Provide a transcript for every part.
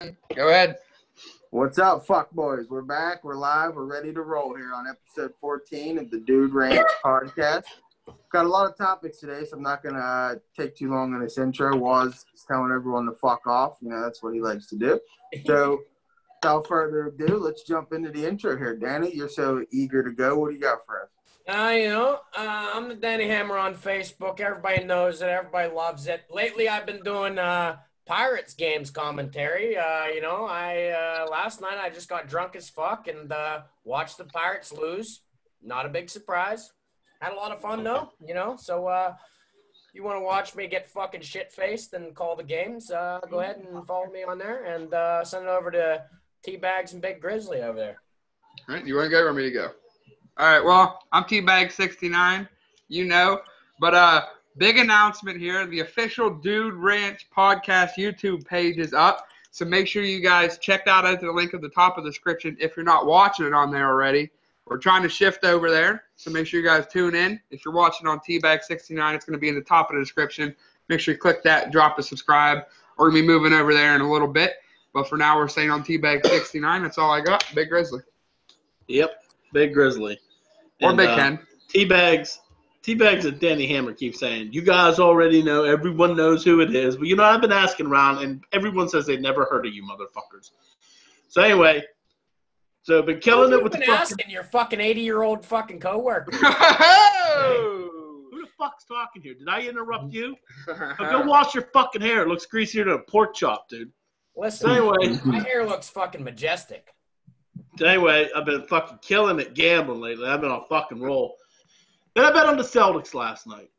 Go ahead. What's up, fuck boys? We're back. We're live. We're ready to roll here on episode 14 of the Dude Ranch podcast. Got a lot of topics today, so I'm not going to take too long on this intro. Waz is telling everyone to fuck off. You know, that's what he likes to do. So, without further ado, let's jump into the intro here. Danny, you're so eager to go. What do you got for us? I'm the Danny Hammer on Facebook. Everybody knows it. Everybody loves it. Lately, I've been doing Pirates games commentary. Last night I just got drunk as fuck and watched the Pirates lose. Not a big surprise. Had a lot of fun though, So you want to watch me get fucking shit-faced and call the games, go ahead and follow me on there and send it over to TeaBags and Big Grizzly over there. All right, you want to go or want me to go? All right, well, I'm TeaBags69, but big announcement here. The official Dude Ranch podcast YouTube page is up, so make sure you guys check that out at the link at the top of the description if you're not watching it on there already. We're trying to shift over there, so make sure you guys tune in. If you're watching on TeaBags69, it's going to be in the top of the description. Make sure you click that, drop a subscribe. We're going to be moving over there in a little bit, but for now we're staying on TeaBags69. That's all I got. Big Grizzly. Yep, Big Grizzly. Or Big Ken. TeaBags and Danny Hammer keep saying, you guys already know, everyone knows who it is. But, I've been asking around, and everyone says they've never heard of you motherfuckers. So, anyway, been killing it with the fucking... asking your fucking 80-year-old fucking coworker. Who the fuck's talking here? Did I interrupt you? Go wash your fucking hair. It looks greasier than a pork chop, dude. Listen, anyway, my hair looks fucking majestic. Anyway, I've been fucking killing it gambling lately. I've been on a fucking roll. Then I bet on the Celtics last night.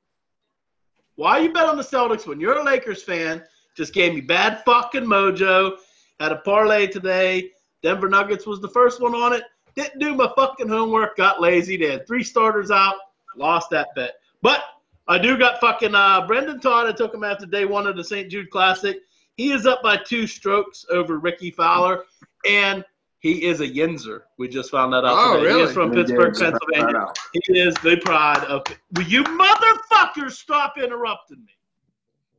Why you bet on the Celtics when you're a Lakers fan? Just gave me bad fucking mojo. Had a parlay today. Denver Nuggets was the first one on it. Didn't do my fucking homework. Got lazy. They had 3 starters out. Lost that bet. But I do got fucking Brendan Todd. I took him after day 1 of the St. Jude Classic. He is up by 2 strokes over Ricky Fowler. And he is a Yinzer. We just found that out today. Really? He is from Pittsburgh, Pennsylvania. He is the pride of – will you motherfuckers stop interrupting me?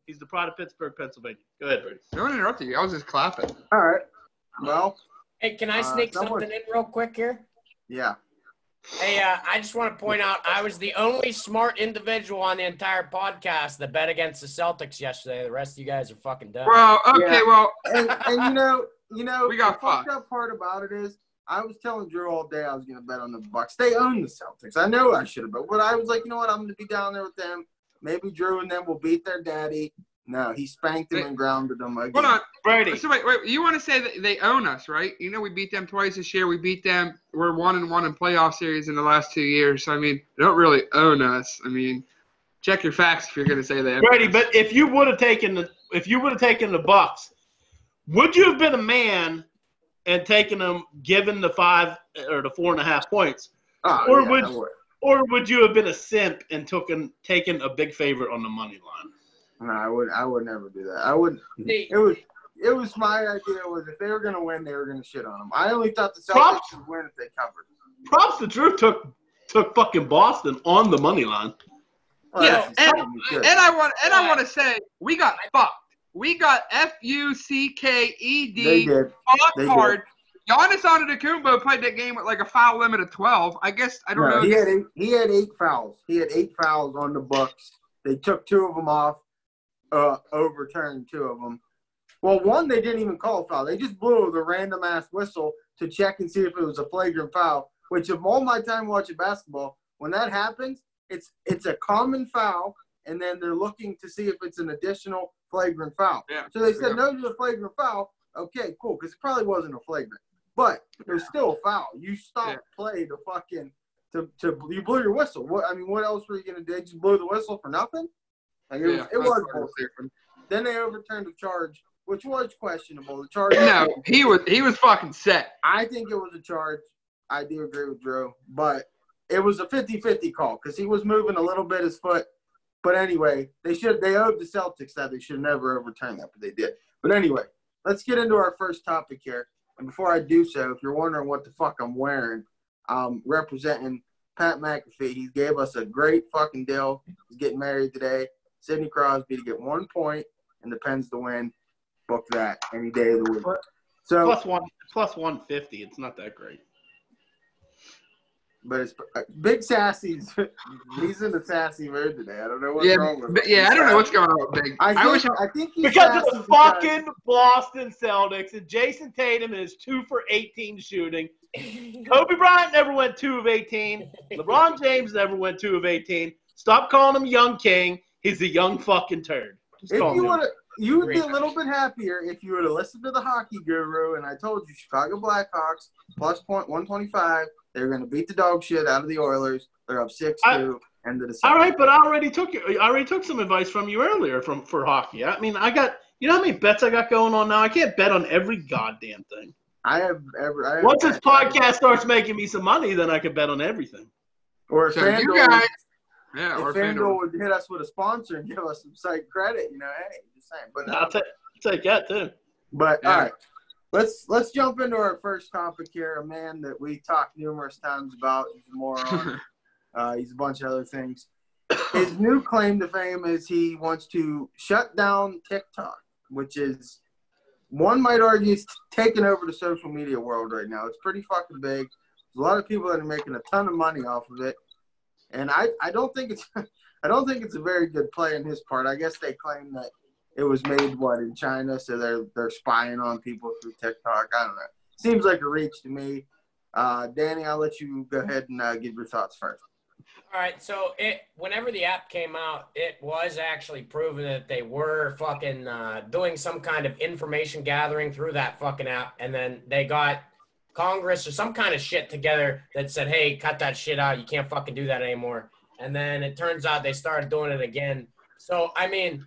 He's the pride of Pittsburgh, Pennsylvania. Go ahead, Brady. No one interrupted you. I was just clapping. All right. Well. Hey, can I sneak something in real quick here? Yeah. Hey, I just want to point out I was the only smart individual on the entire podcast that bet against the Celtics yesterday. The rest of you guys are fucking dumb. Well, okay, yeah. well. And we got the fucked up part about it is I was telling Drew all day I was going to bet on the Bucks. They own the Celtics. I know I should have, but I was like, you know what? I'm going to be down there with them. Maybe Drew and them will beat their daddy. No, he spanked them and grounded them again. Hold on. Brady. So wait. You want to say that they own us, right? We beat them twice this year. We beat them. We're 1-1 in playoff series in the last 2 years. So, they don't really own us. Check your facts if you're going to say that. Brady, but if you would have taken the Bucks, would you have been a man and taken them, given the 5 or the 4.5 points, or would you have been a simp and taken a big favorite on the money line? No, I would never do that. I would. It was my idea was if they were going to win, they were going to shit on them. I only thought the Celtics would win if they covered. Props to Drew took fucking Boston on the money line. Well, yeah, and I want to say we got fucked. We got FUCKED fucked hard. Giannis Antetokounmpo played that game with like a foul limit of 12. I guess I don't know. He had 8 fouls. He had 8 fouls on the Bucks. They took 2 of them off, overturned 2 of them. Well, 1 they didn't even call a foul. They just blew the random ass whistle to check and see if it was a flagrant foul. Which, of all my time watching basketball, when that happens, it's a common foul, and then they're looking to see if it's an additional flagrant foul. Yeah. So they said no to the flagrant foul. Okay, cool, because it probably wasn't a flagrant. But there's still a foul. You stopped play to fucking you blew your whistle. What else were you gonna do? They just blew the whistle for nothing? Like it was bullshit. Then they overturned the charge, which was questionable. The charge. No, he was fucking set. I think it was a charge. I do agree with Drew, but it was a 50-50 call because he was moving a little bit his foot. But anyway, they owed the Celtics that. They should never overturn that, but they did. But anyway, let's get into our first topic here. And before I do so, if you're wondering what the fuck I'm wearing, representing Pat McAfee. He gave us a great fucking deal. He's getting married today. Sidney Crosby to get 1 point and the Pens to win. book that any day of the week. So plus 150. It's not that great. But it's Big Sassy's. He's in the sassy mood today. I don't know what's wrong with him. Yeah, I don't know what's going on with Big. I think he's because of the fucking Boston Celtics and Jason Tatum is 2 for 18 shooting. Kobe Bryant never went 2 of 18. LeBron James never went 2 of 18. Stop calling him Young King. He's a young fucking turd. You would be a little bit happier if you would have listened to the hockey guru and I told you Chicago Blackhawks plus 125. They're going to beat the dog shit out of the Oilers. They're up 6-2. End of the season. All right, but I already took some advice from you earlier for hockey. I mean, you know how many bets I got going on now? I can't bet on every goddamn thing. Once this podcast starts making me some money, then I can bet on everything. Or if So FanDuel, you guys, if FanDuel would hit us with a sponsor and give us some site credit, you know, hey, just saying. But I'll take that too. But all right. Let's jump into our first topic here. A man that we talked numerous times about. He's a moron. He's a bunch of other things. His new claim to fame is he wants to shut down TikTok, which is, one might argue, is taking over the social media world right now. It's pretty fucking big. There's a lot of people that are making a ton of money off of it, and I don't think it's a very good play on his part. I guess they claim that it was made, in China, so they're spying on people through TikTok. I don't know. Seems like a reach to me. Danny, I'll let you go ahead and give your thoughts first. All right, so whenever the app came out, it was actually proven that they were fucking doing some kind of information gathering through that fucking app, and then they got Congress or some kind of shit together that said, hey, cut that shit out. You can't fucking do that anymore. And then it turns out they started doing it again. So, I mean,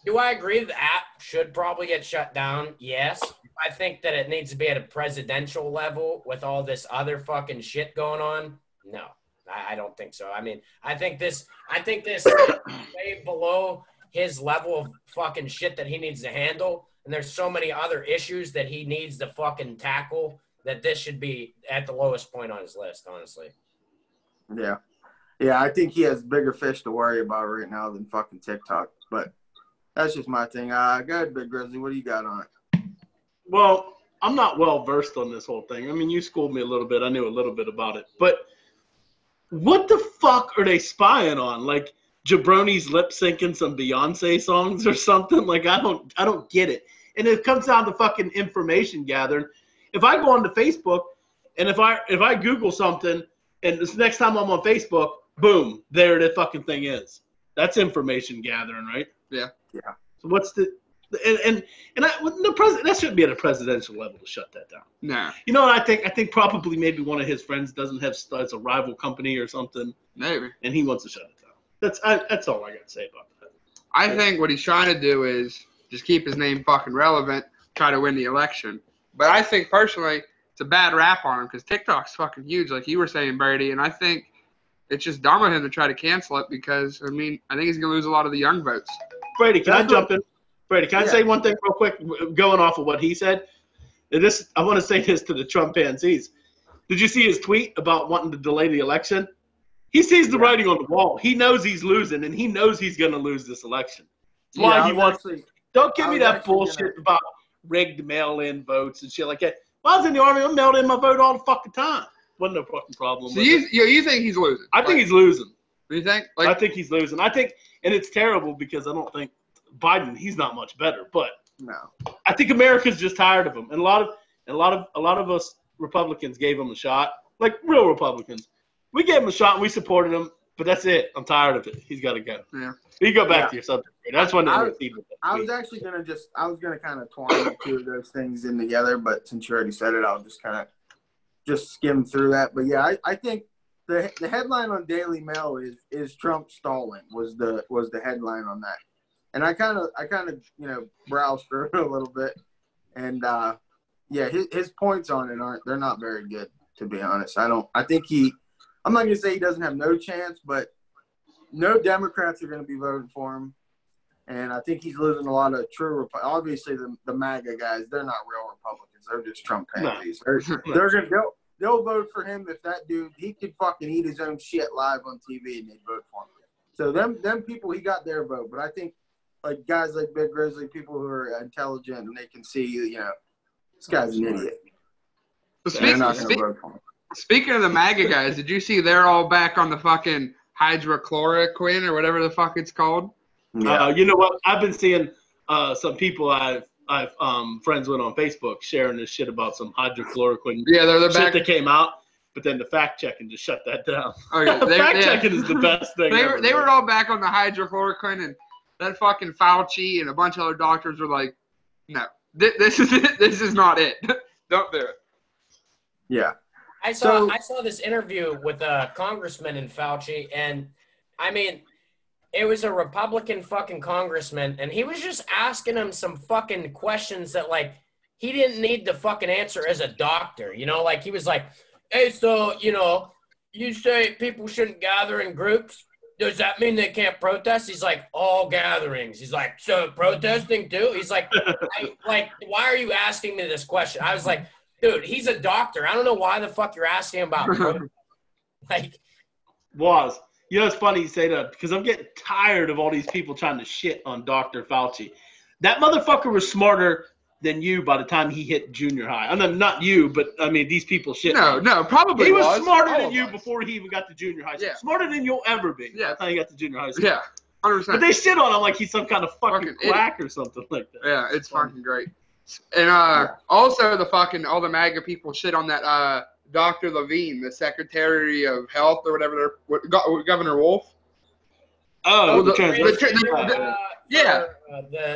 do I agree the app should probably get shut down? Yes. I think that it needs to be at a presidential level with all this other fucking shit going on. No, I don't think so. I mean, I think this is way below his level of fucking shit that he needs to handle. And there's so many other issues that he needs to fucking tackle that this should be at the lowest point on his list, honestly. Yeah. Yeah, I think he has bigger fish to worry about right now than fucking TikTok. But that's just my thing. Go ahead, Big Grizzly. What do you got on it? Well, I'm not well versed on this whole thing. I mean, you schooled me a little bit. I knew a little bit about it. But what the fuck are they spying on? Like Jabroni's lip syncing some Beyonce songs or something? Like I don't get it. And it comes down to fucking information gathering. If I go onto Facebook and if I Google something and this next time I'm on Facebook, boom, there the fucking thing is. That's information gathering, right? Yeah. Yeah. So what's the that shouldn't be at a presidential level to shut that down. No. You know what I think? I think probably maybe one of his friends doesn't have as a rival company or something. Maybe. And he wants to shut it down. That's all I got to say about that. I think what he's trying to do is just keep his name fucking relevant, try to win the election. But I think personally it's a bad rap on him because TikTok's fucking huge, like you were saying, Brady. And I think it's just dumb of him to try to cancel it because, I mean, I think he's going to lose a lot of the young votes. Brady, can I jump in? Brady, can I say one thing real quick, going off of what he said? I want to say this to the Trump pansies. Did you see his tweet about wanting to delay the election? He sees the writing on the wall. He knows he's losing, and he knows he's going to lose this election. That's why he wants – don't give me that bullshit about rigged mail-in votes and shit like that. When I was in the Army, I mailed in my vote all the fucking time. Wasn't no fucking problem. So you think he's losing? I think he's losing. What do you think? I think he's losing. I think – and it's terrible because I don't think Biden, he's not much better, but no. I think America's just tired of him. And a lot of us Republicans gave him a shot, like real Republicans. We gave him a shot and we supported him, but that's it. I'm tired of it. He's got to go. Yeah. You go back to your subject. That's one I was actually going to kind of twine the two of those things in together, but since you already said it, I'll just kind of skim through that. But yeah, I think the headline on Daily Mail is Trump stalling was the headline on that. And I kind of browsed through it a little bit, and his points on it they're not very good, to be honest. I'm not going to say he doesn't have no chance, but no Democrats are going to be voting for him, and I think he's losing a lot of true. Obviously, the MAGA guys, they're not real Republicans; they're just Trump pansies. No. They'll vote for him if that dude he could fucking eat his own shit live on TV and they'd vote for him. So them people, he got their vote, but I think. like guys like Big Grizzly, people who are intelligent and they can see, you know, this guy's an idiot. They're not going to vote for him. Speaking of the MAGA guys, did you see they're all back on the fucking hydrochloroquine or whatever the fuck it's called? Yeah. You know what? I've been seeing some people I've friends with on Facebook sharing this shit about some hydrochloroquine they're shit back. that came out, but then the fact checking just shut that down. Okay, fact checking is the best thing. They were all back on the hydrochloroquine, and that fucking Fauci and a bunch of other doctors were like, no, this is not it. Don't do it. Yeah. I saw this interview with a congressman in Fauci, and I mean, it was a Republican fucking congressman, and he was just asking him some fucking questions that, like, he didn't need to fucking answer as a doctor, you know? Like, he was like, hey, so, you know, you say people shouldn't gather in groups. Does that mean they can't protest? He's like, all gatherings. He's like, so protesting too? He's like, why are you asking me this question? I was like, dude, he's a doctor. I don't know why the fuck you're asking about protest. Like, was. You know, it's funny you say that because I'm getting tired of all these people trying to shit on Dr. Fauci. That motherfucker was smarter than you by the time he hit junior high. I mean, not you, but I mean, these people shit. No, probably he was smarter all than you us. Before he even got to junior high. Yeah. Smarter than you'll ever be. By the time he got to junior high school. Yeah, 100%. But they shit on him like he's some kind of fucking quack or something like that. Yeah, it's fucking great. And also all the MAGA people shit on that Dr. Levine, the Secretary of Health or whatever, Governor Wolf. Oh, the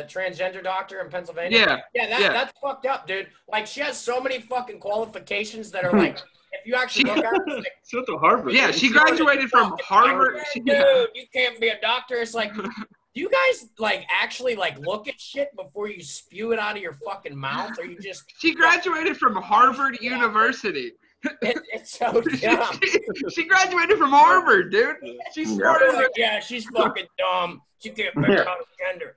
transgender doctor in Pennsylvania. Yeah, that's fucked up, dude. Like, she has so many fucking qualifications that are like, if you actually look at her, it's like, she went to Harvard. Yeah, she graduated from Harvard. Dude, you can't be a doctor. It's like, do you guys like actually like look at shit before you spew it out of your fucking mouth, or you just? She graduated from Harvard University. It's so dumb. She graduated from Harvard, dude. She's smarter. Yeah, she's fucking dumb. She can't figure out gender.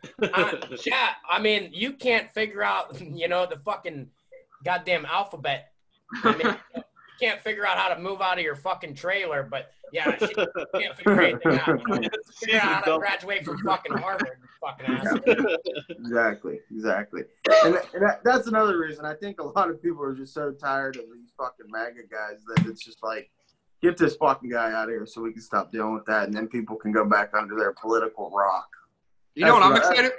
Yeah, I mean, you can't figure out, you know, the fucking goddamn alphabet. I mean, you can't figure out how to move out of your fucking trailer, but yeah, she can't figure anything out. You know? Figure out how to graduate from fucking Harvard, fucking ass. Exactly. And that's another reason. I think a lot of people are just so tired of these fucking MAGA guys that it's just like, get this fucking guy out of here so we can stop dealing with that, and then people can go back under their political rock. You know what I'm excited?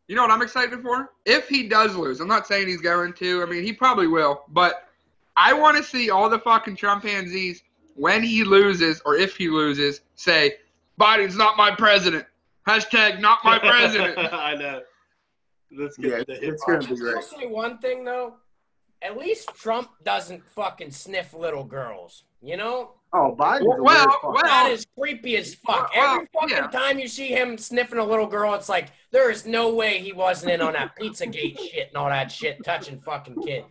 You know what I'm excited for? If he does lose, I'm not saying he's going to. I mean, he probably will, but I want to see all the fucking Trumpanzees when he loses or if he loses say, Biden's not my president. Hashtag not my president. I know. Let's get it's going to be great. I'll say one thing, though. At least Trump doesn't fucking sniff little girls, you know? Oh, Biden's that is creepy as fuck. Every fucking time you see him sniffing a little girl, it's like, there is no way he wasn't in on that Pizzagate shit and all that shit, touching fucking kids.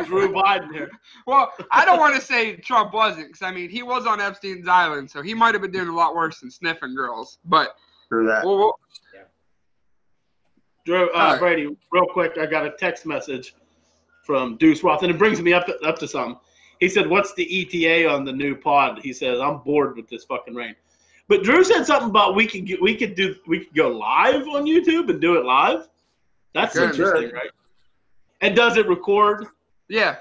Drew Biden here. Well, I don't want to say Trump wasn't, because, I mean, he was on Epstein's Island, so he might have been doing a lot worse than sniffing girls. But, through that. Drew, Brady, real quick, I got a text message from Deuce Roth, and it brings me up to something. He said, what's the ETA on the new pod? He says, I'm bored with this fucking rain. But Drew said something about we could go live on YouTube and do it live. That's interesting, right? And does it record? Yeah.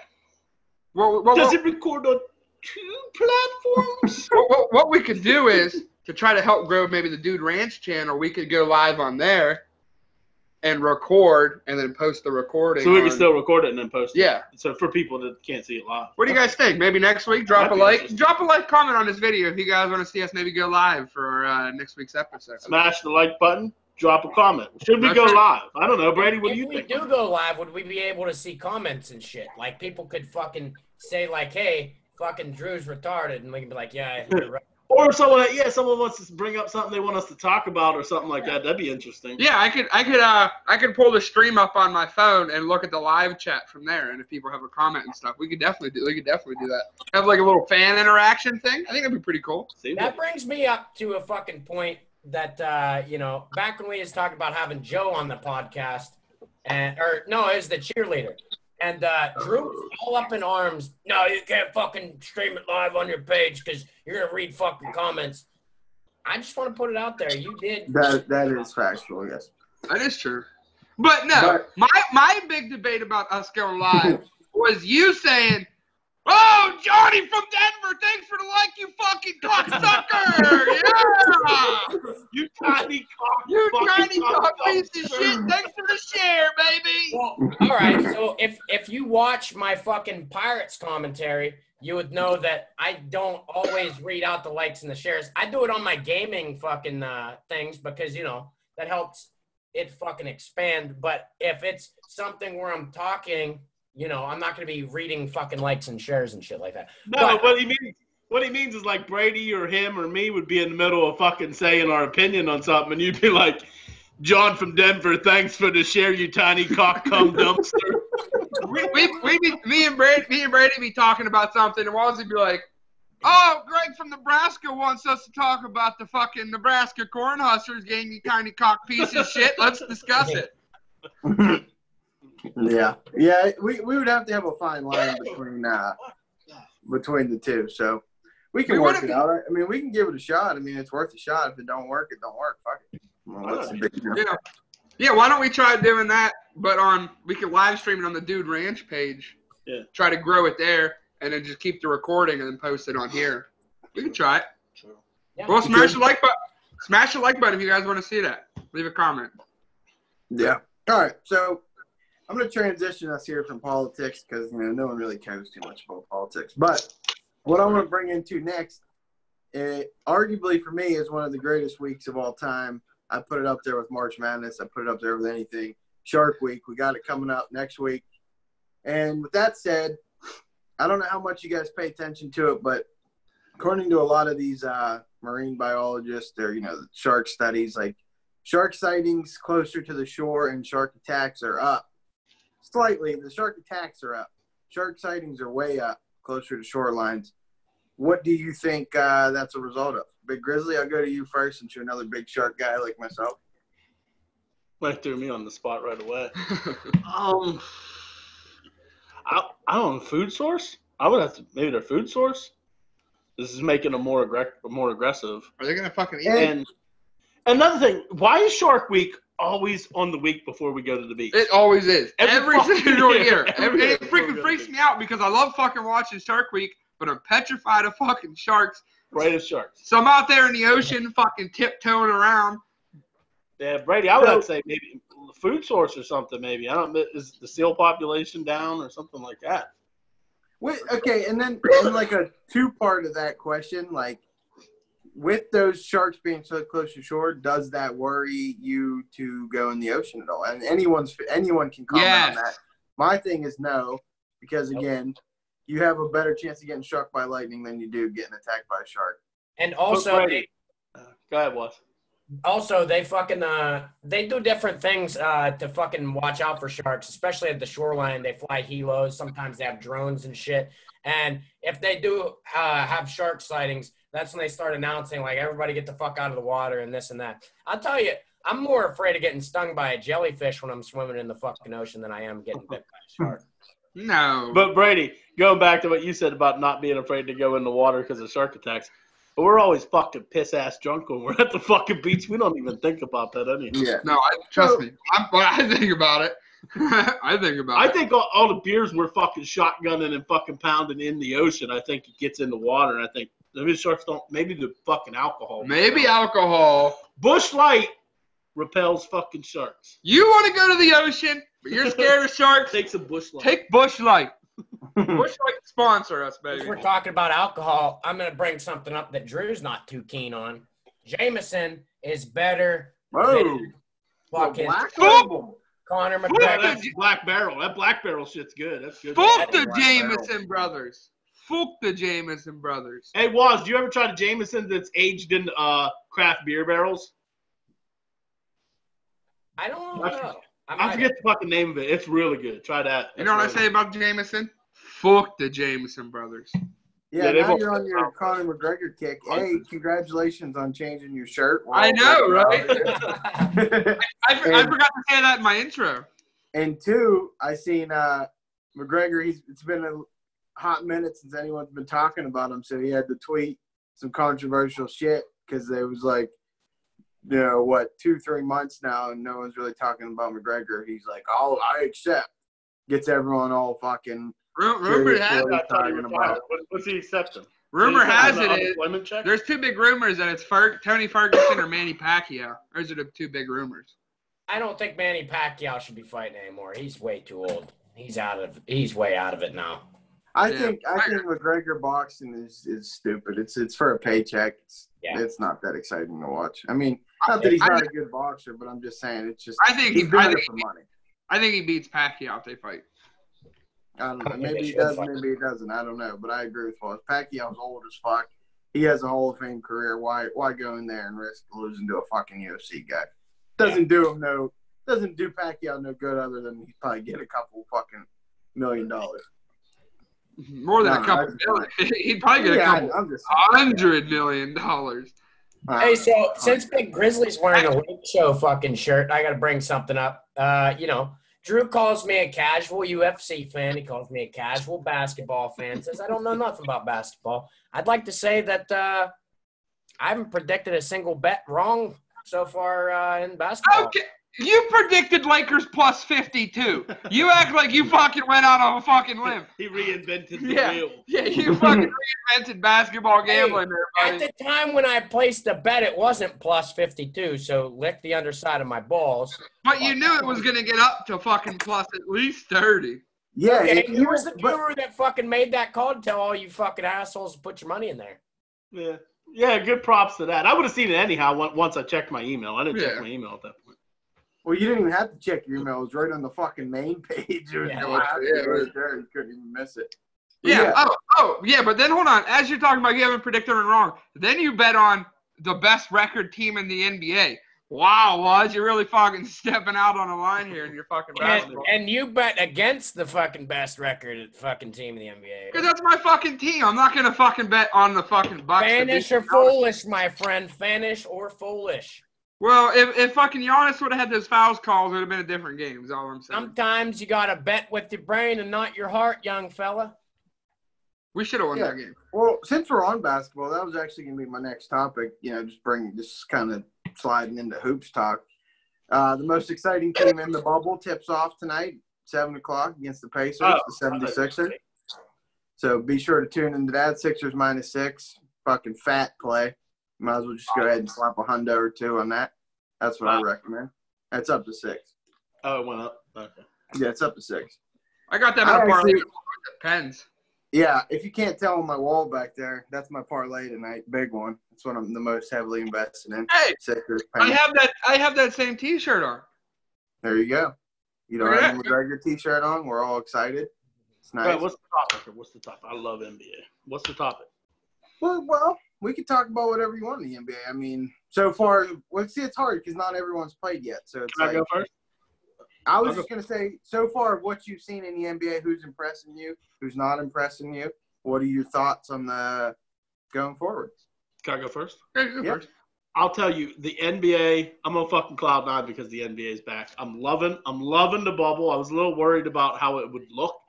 Does it record on 2 platforms? What we could do is, to try to help grow maybe the Dude Ranch channel, we could go live on there and record and then post the recording. So we can still record it and then post it. Yeah. So for people that can't see it live. What do you guys think? Maybe next week, drop a like, comment on this video if you guys want to see us maybe go live for next week's episode. Smash the like button. Drop a comment. Should we go live? I don't know, Brady. What do you think? If we do go live, would we be able to see comments and shit? Like, people could fucking say, like, hey, fucking Drew's retarded, and we can be like, yeah, you're right. Or someone wants to bring up something they want us to talk about or something like that. That'd be interesting. Yeah, I could pull the stream up on my phone and look at the live chat from there. And if people have a comment and stuff, we could definitely do that. Have like a little fan interaction thing. I think that'd be pretty cool. That brings me up to a fucking point that back when we was talking about having Joe on the podcast, it was the cheerleader. And Drew was all up in arms. No, you can't fucking stream it live on your page because you're going to read fucking comments. I just want to put it out there. You did. That is factual, yes. That is true. But no, my big debate about us going live was you saying, "Oh, Johnny from Denver, thanks for the like, you fucking cocksucker!" Yeah, You tiny cock. you fucking tiny cock piece of shit. Thanks for the share, baby. Well, all right. So if you watch my fucking Pirates commentary, you would know that I don't always read out the likes and the shares. I do it on my gaming fucking things because, you know, that helps it fucking expand. But if it's something where I'm talking, you know, I'm not going to be reading fucking likes and shares and shit like that. No, what he means is like Brady or him or me would be in the middle of fucking saying our opinion on something, and you'd be like, "John from Denver, thanks for the share, you tiny cock cum dumpster." Me and Brady be talking about something, and Walls would be like, "Oh, Greg from Nebraska wants us to talk about the fucking Nebraska Cornhuskers game, you tiny cock piece of shit. Let's discuss it." Yeah, we would have to have a fine line between the two, so we can work it out. I mean, we can give it a shot. I mean, it's worth a shot. If it don't work, it don't work. Fuck it. Well, what's the big deal? Yeah, why don't we try doing that? But we can live stream it on the Dude Ranch page. Yeah. Try to grow it there, and then just keep the recording and then post it on here. We can try it. True. Yeah. Well, smash the like button. Smash the like button if you guys want to see that. Leave a comment. Yeah. All right. So I'm going to transition us here from politics because, you know, no one really cares too much about politics. But what I want to bring into next, arguably for me, is one of the greatest weeks of all time. I put it up there with March Madness. I put it up there with anything. Shark Week. We got it coming up next week. And with that said, I don't know how much you guys pay attention to it, but according to a lot of these marine biologists or, you know, the shark studies, like shark sightings closer to the shore and shark attacks are up. Slightly. The shark attacks are up. Shark sightings are way up closer to shorelines. What do you think that's a result of? Big Grizzly, I'll go to you first since you're another big shark guy like myself. That threw me on the spot right away. I don't know, food source? I would have to, maybe their food source? This is making them more aggressive. Are they going to fucking eat And another thing, why is Shark Week always on the week before we go to the beach? It always is. Every single year. Every year It freaking freaks me out because I love fucking watching Shark Week, but I'm petrified of fucking sharks. Right as sharks. So I'm out there in the ocean fucking tiptoeing around. Yeah, Brady, I would have to say maybe food source or something maybe. I don't know, is the seal population down or something like that? Wait, okay, and then like a two-part of that question, like with those sharks being so close to shore, does that worry you to go in the ocean at all? And anyone can comment on that. My thing is no, because again, you have a better chance of getting struck by lightning than you do getting attacked by a shark. And also, go ahead, Wes. Also, they fucking they do different things to fucking watch out for sharks, especially at the shoreline. They fly helos. Sometimes they have drones and shit. And if they do have shark sightings, that's when they start announcing, like, everybody get the fuck out of the water and this and that. I'll tell you, I'm more afraid of getting stung by a jellyfish when I'm swimming in the fucking ocean than I am getting bit by a shark. No. But Brady, going back to what you said about not being afraid to go in the water because of shark attacks, but we're always fucking piss-ass drunk when we're at the fucking beach. We don't even think about that anyway. Yeah. No, trust me. I think about it. I think all the beers we're fucking shotgunning and fucking pounding in the ocean, I think it gets in the water. And I think maybe the sharks don't, maybe the fucking alcohol. Maybe alcohol. Bush Light repels fucking sharks. You want to go to the ocean, but you're scared of sharks? Take some Bush Light. Take Bush Light. Bush Light sponsor us, baby. If we're talking about alcohol, I'm going to bring something up that Drew's not too keen on. Jameson is better than fucking Conor McGregor. That's Black Barrel. That Black Barrel shit's good. That's good. Fuck the Jameson brothers. Fuck the Jameson brothers. Hey, Waz, do you ever try the Jameson that's aged in craft beer barrels? I don't know. I forget the fucking name of it. It's really good. Try that. You know what I say about Jameson? Fuck the Jameson brothers. Yeah, now you're on your Conor McGregor kick. Hey, congratulations on changing your shirt. I know, right? I forgot to say that in my intro. And two, I seen McGregor. It's been a hot minute since anyone's been talking about him, so he had to tweet some controversial shit. because it was like, 2-3 months now, and no one's really talking about McGregor. He's like, oh, I accept. Gets everyone all fucking. Rumor has what he's talking about. What's he accepting? Rumor has it unemployment check? there's two big rumors that it's Tony Ferguson or Manny Pacquiao. Those are the two big rumors. I don't think Manny Pacquiao should be fighting anymore. He's way too old. He's way out of it now. I think McGregor boxing is stupid. It's for a paycheck. It's not that exciting to watch. I mean, not that he's not a good boxer, but I'm just saying it's just. I think he's doing it for money. I think he beats Pacquiao if they fight. I don't know. Maybe he does. Maybe he doesn't. I don't know. But I agree with Foz. Pacquiao's old as fuck. He has a Hall of Fame career. Why go in there and risk losing to a fucking UFC guy? Doesn't do Pacquiao no good other than he'd probably get a couple fucking $1 million. More than a couple million. He'd probably get a couple $100 million. Hey, so since Big Grizzly's wearing a Wake Show fucking shirt, I got to bring something up. Drew calls me a casual UFC fan. He calls me a casual basketball fan. Says I don't know nothing about basketball. I'd like to say that I haven't predicted a single bet wrong so far in basketball. Okay. You predicted Lakers plus 52. You act like you fucking went out on a fucking limb. He reinvented the wheel. Yeah, you fucking reinvented basketball gambling there, buddy. At the time when I placed the bet, it wasn't plus 52, so lick the underside of my balls. But you knew it was going to get up to fucking plus at least 30. Yeah. Okay, who was the guru that fucking made that call to tell all you fucking assholes to put your money in there? Yeah, good props to that. I would have seen it anyhow once I checked my email. I didn't check my email at that point. Well, you didn't even have to check your email. It was right on the fucking main page. It was right there. You couldn't even miss it. Yeah. But then hold on. As you're talking about you haven't predicted it wrong, then you bet on the best record team in the NBA. Wow, Waz, you're really fucking stepping out on a line here in your fucking basketball. And you bet against the fucking best record fucking team in the NBA. Because that's my fucking team. I'm not going to fucking bet on the fucking Bucks. Fanish or foolish, my friend. Fanish or foolish. Well, if fucking Giannis would have had those fouls calls, it would have been a different game, is all I'm saying. Sometimes you got to bet with your brain and not your heart, young fella. We should have won that game. Well, since we're on basketball, that was actually going to be my next topic. Just kind of sliding into hoops talk. The most exciting team in the bubble tips off tonight, 7 o'clock against the Pacers, the 76ers. So be sure to tune into that. Sixers -6. Fucking fat play. Might as well just go ahead and slap a hundo or two on that. That's what I recommend. That's up to 6. Oh, it went up? Okay. Yeah, it's up to 6. I got that on a parlay with Pens. Yeah, if you can't tell on my wall back there, that's my parlay tonight. Big one. That's what I'm the most heavily invested in. Hey, Sixers, I have that same T-shirt on. There you go. You don't have a McGregor T-shirt on. We're all excited. It's nice. Right, what's the topic? I love NBA. What's the topic? Well, we could talk about whatever you want in the NBA. I mean, so far, it's hard because not everyone's played yet. So it's Can I go first? I was just going to say, so far, what you've seen in the NBA, who's impressing you, who's not impressing you? What are your thoughts on the going forward? Can I go first? Yeah, go first. I'll tell you, the NBA, I'm on fucking cloud nine because the NBA is back. I'm loving the bubble. I was a little worried about how it would look.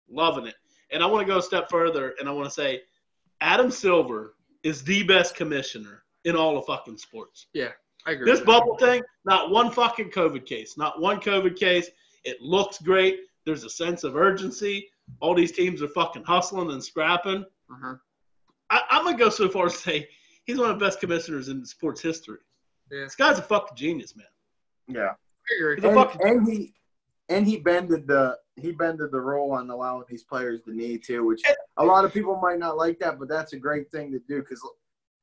Loving it. And I want to go a step further, and I want to say Adam Silver is the best commissioner in all of fucking sports. Yeah, I agree. This bubble thing, not one fucking COVID case. Not one COVID case. It looks great. There's a sense of urgency. All these teams are fucking hustling and scrapping. Uh-huh. I'm going to go so far as to say he's one of the best commissioners in sports history. Yeah. This guy's a fucking genius, man. Yeah. And he bended the rule on allowing these players to knee too, which a lot of people might not like that, but that's a great thing to do because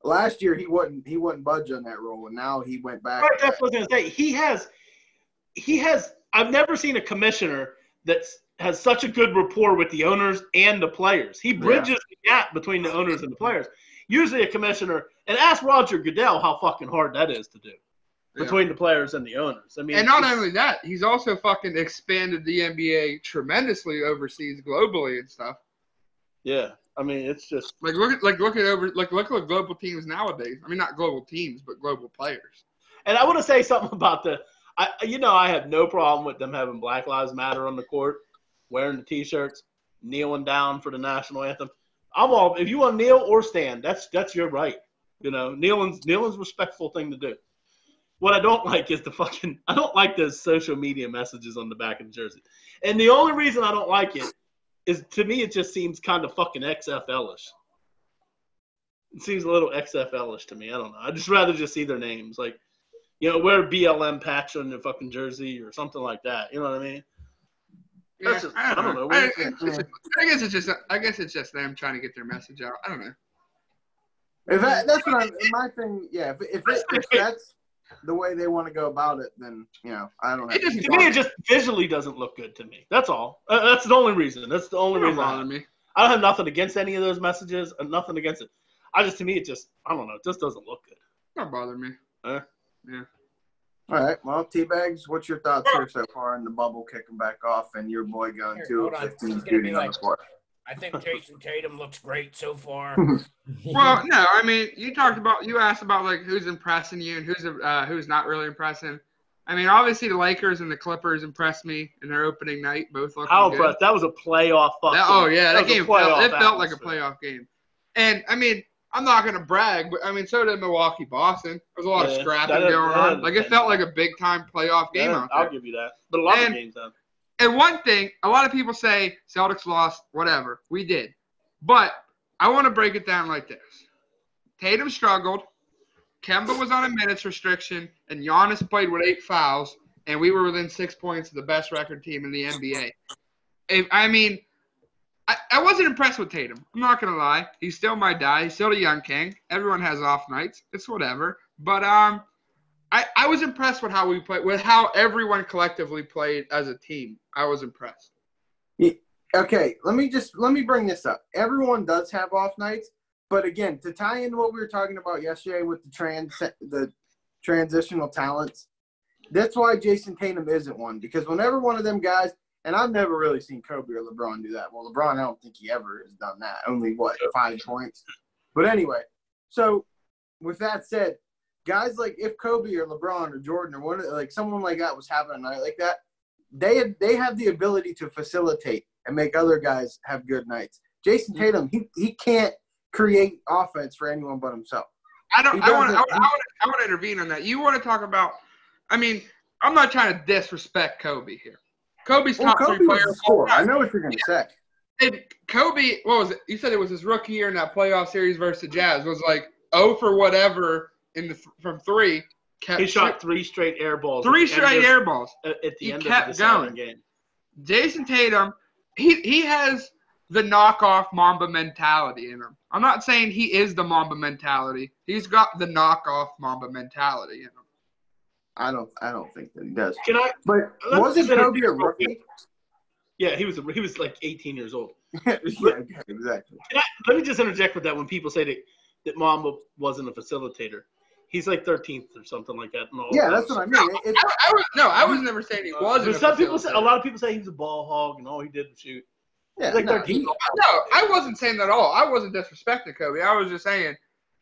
last year he wouldn't budge on that rule, and now he went back. Right, that's what I was gonna say. He has. I've never seen a commissioner that has such a good rapport with the owners and the players. He bridges the gap between the owners and the players. Usually a commissioner, and ask Roger Goodell how fucking hard that is to do. Between the players and the owners. I mean, and not only that, he's also fucking expanded the NBA tremendously overseas, globally and stuff. Yeah, I mean, it's just look at global teams nowadays. I mean, not global teams, but global players. And I want to say something about I have no problem with them having Black Lives Matter on the court, wearing the T-shirts, kneeling down for the national anthem. I'm all if you want to kneel or stand, that's your right. You know, kneeling's a respectful thing to do. What I don't like is I don't like those social media messages on the back of the jersey. And the only reason I don't like it is, to me, it just seems kind of fucking XFL-ish. It seems a little XFL-ish to me. I don't know. I'd just rather just see their names. Like, you know, wear a BLM patch on your fucking jersey or something like that. You know what I mean? Yeah, I don't know. I guess it's just them trying to get their message out. I don't know. That's what my thing. Yeah, if that's the way they want to go about it, then I don't know. To me, it just visually doesn't look good to me. That's all. That's the only reason. That's the only reason. I don't have nothing against any of those messages. Nothing against it. To me, it just, I don't know. It just doesn't look good. Don't bother me. Yeah. All right. Well, T-Bags, what's your thoughts here so far in the bubble kicking back off and your boy going 2-15 shooting on the court? I think Jason Tatum looks great so far. Well, no, I mean, you asked about like who's impressing you and who's not really impressing. I mean, obviously the Lakers and the Clippers impressed me in their opening night, both looking good. That was a playoff fucking. That game felt like a playoff game. And I mean, I'm not gonna brag, but I mean, so did Milwaukee Boston. There was a lot of scrapping going on. Like, it felt like a big time playoff game out there. I'll give you that. But a lot of games have. And one thing, a lot of people say Celtics lost, whatever. We did. But I want to break it down like this. Tatum struggled. Kemba was on a minutes restriction, and Giannis played with 8 fouls, and we were within 6 points of the best record team in the NBA. I wasn't impressed with Tatum. I'm not going to lie. He's still my guy. He's still a young king. Everyone has off nights. It's whatever. But I was impressed with how we played, with how everyone collectively played as a team. I was impressed. Okay, let me bring this up. Everyone does have off nights, but again, to tie into what we were talking about yesterday with the transitional talents, that's why Jason Tatum isn't one. Because whenever one of them guys, and I've never really seen Kobe or LeBron do that. Well, LeBron, I don't think he ever has done that. Only 5 points. But anyway, so with that said, guys like if Kobe or LeBron or Jordan or someone like that was having a night like that, they have the ability to facilitate and make other guys have good nights. Jason Tatum, he can't create offense for anyone but himself. I want to intervene on that. You want to talk about? I mean, I'm not trying to disrespect Kobe here. Kobe's top 3 players. I know what you're going to say. And Kobe, what was it? You said it was his rookie year in that playoff series versus the Jazz. Was like 0 for whatever from 3. He shot 3 straight air balls. 3 straight air balls. At the end of the deciding game. Jason Tatum, he has the knockoff Mamba mentality in him. I'm not saying he is the Mamba mentality. He's got the knockoff Mamba mentality in him. I don't think that he does. But wasn't Kobe a rookie? Yeah, he was like 18 years old. Yeah, exactly. Let me just interject with that when people say that Mamba wasn't a facilitator. He's like 13th or something like that. Yeah, that's what I mean. I was never saying he wasn't. A lot of people say he was a ball hog and all he did was shoot. Yeah, like 13. No, I wasn't saying that at all. I wasn't disrespecting Kobe. I was just saying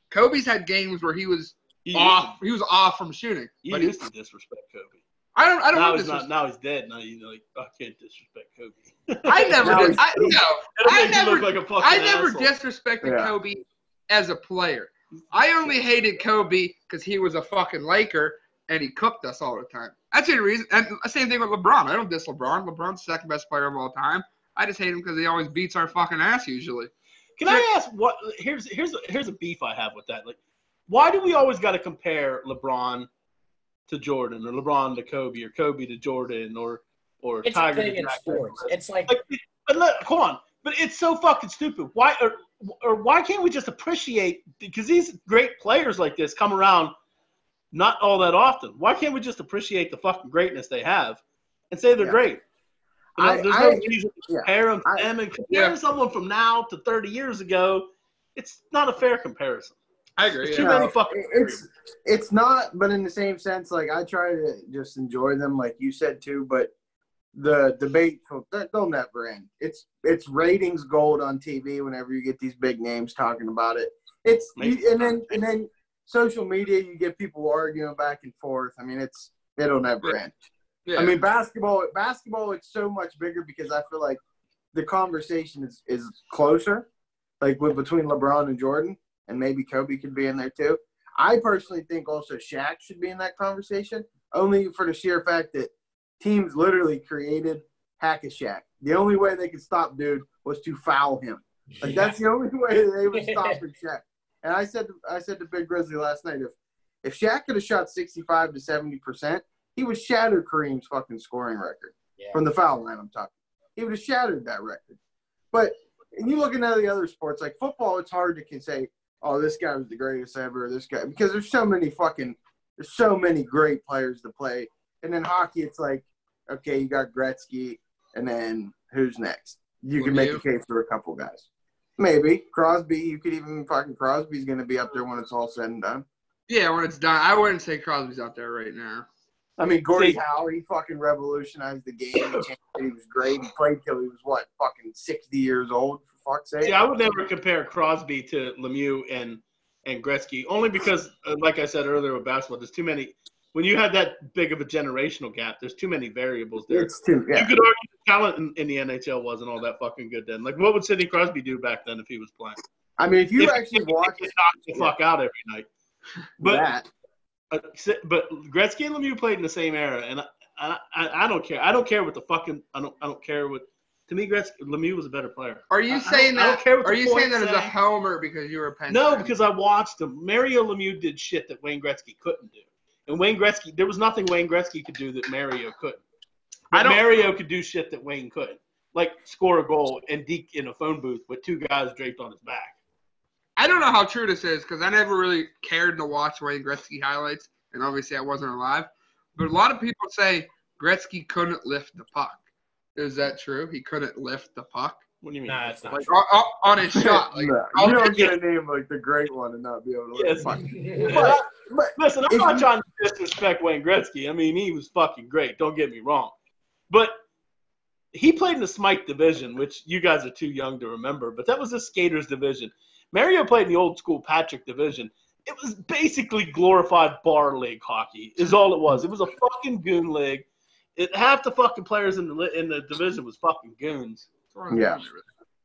Kobe's had games where he was off. He was off from shooting. You used to disrespect Kobe. I don't. Now he's dead. Now you I can't disrespect Kobe. I never did. I never asshole. disrespected Kobe as a player. I only hated Kobe because he was a fucking Laker and he cooked us all the time. That's the reason. And the same thing with LeBron. I don't diss LeBron. LeBron's the second best player of all time. I just hate him because he always beats our fucking ass usually. Can I ask what? Here's a beef I have with that. Like, why do we always got to compare LeBron to Jordan or LeBron to Kobe or Kobe to Jordan or it's Tiger to Jack? Sports. It's like come on, but it's so fucking stupid. Why or why can't we just appreciate, because these great players like this come around not all that often. Why can't we just appreciate the fucking greatness they have and say they're great? There's no reason to compare them to them, and comparing someone from now to 30 years ago, it's not a fair comparison. I agree. Too many fucking. It's not, but in the same sense, like I try to just enjoy them, like you said too. But the debate, they'll never end. It's ratings gold on TV whenever you get these big names talking about it. And then social media, you get people arguing back and forth. I mean, it'll never end. Yeah. I mean, basketball, it's so much bigger because I feel like the conversation is closer, like between LeBron and Jordan. and maybe Kobe could be in there too. I personally think also Shaq should be in that conversation, only for the sheer fact that teams literally created Hack-a-Shaq. The only way they could stop dude was to foul him. Like that's the only way they would stop Shaq. And I said to Big Grizzly last night, if Shaq could have shot 65 to 70%, he would shatter Kareem's fucking scoring record from the foul line. I'm talking. He would have shattered that record. But and you look at the other sports like football, it's hard to say, oh, this guy was the greatest ever. This guy, because there's so many great players to play. And then hockey, it's like, okay, you got Gretzky, and then who's next? You can make a case for a couple guys. Maybe Crosby. You could even fucking Crosby's going to be up there when it's all said and done. Yeah, when it's done. I wouldn't say Crosby's up there right now. I mean, Gordie Howe, he fucking revolutionized the game. He was great. He played till he was, fucking 60 years old, for fuck's sake? Yeah, I would never compare Crosby to Lemieux and Gretzky, only because, like I said earlier with basketball, there's too many. When you have that big of a generational gap, there's too many variables there. It's too, yeah. You could argue the talent in the NHL wasn't all that fucking good then. Like, what would Sidney Crosby do back then if he was playing? I mean, if you actually watch – he knocked the fuck out every night. But Gretzky and Lemieux played in the same era, and I don't care. I don't care what the fucking – I don't care what – to me, Lemieux was a better player. Are you saying that? I don't care what are you saying that say. as a homer because you were a Penn No, fan? because I watched him. Mario Lemieux did shit that Wayne Gretzky couldn't do. And Wayne Gretzky, there was nothing Wayne Gretzky could do that Mario couldn't. But Mario could do shit that Wayne couldn't, like score a goal and deke in a phone booth with two guys draped on his back. I don't know how true this is because I never really cared to watch Wayne Gretzky highlights, and obviously I wasn't alive. But a lot of people say Gretzky couldn't lift the puck. Is that true? He couldn't lift the puck? What do you mean? Nah, it's not like true. on his shot. Like, no, you don't get a name like the great one and not be able to lift the puck. But listen, I'm not trying to disrespect Wayne Gretzky. I mean, he was fucking great. Don't get me wrong. But he played in the Smythe division, which you guys are too young to remember, but that was the skaters division. Mario played in the old school Patrick division. It was basically glorified bar league hockey is all it was. It was a fucking goon league. Half the fucking players in the division was fucking goons. Yeah.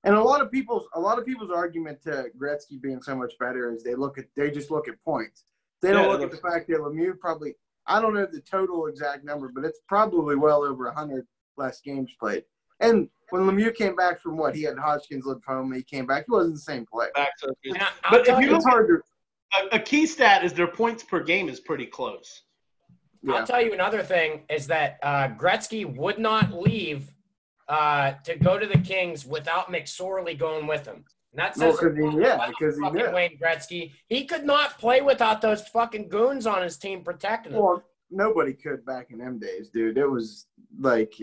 And a lot of people's argument to Gretzky being so much better is they just look at points. They don't look at the fact that Lemieux probably, I don't know the total exact number, but it's probably well over 100 less games played. And when Lemieux came back from he had Hodgkin's lymphoma, he came back, he wasn't the same player. Back surgery. But if you look, it's hard to, a key stat is their points per game is pretty close. Yeah. I'll tell you another thing is that Gretzky would not leave to go to the Kings without McSorley going with him. And that says because he knew. Wayne Gretzky. He could not play without those fucking goons on his team protecting him. Well, nobody could back in them days, dude. It was like,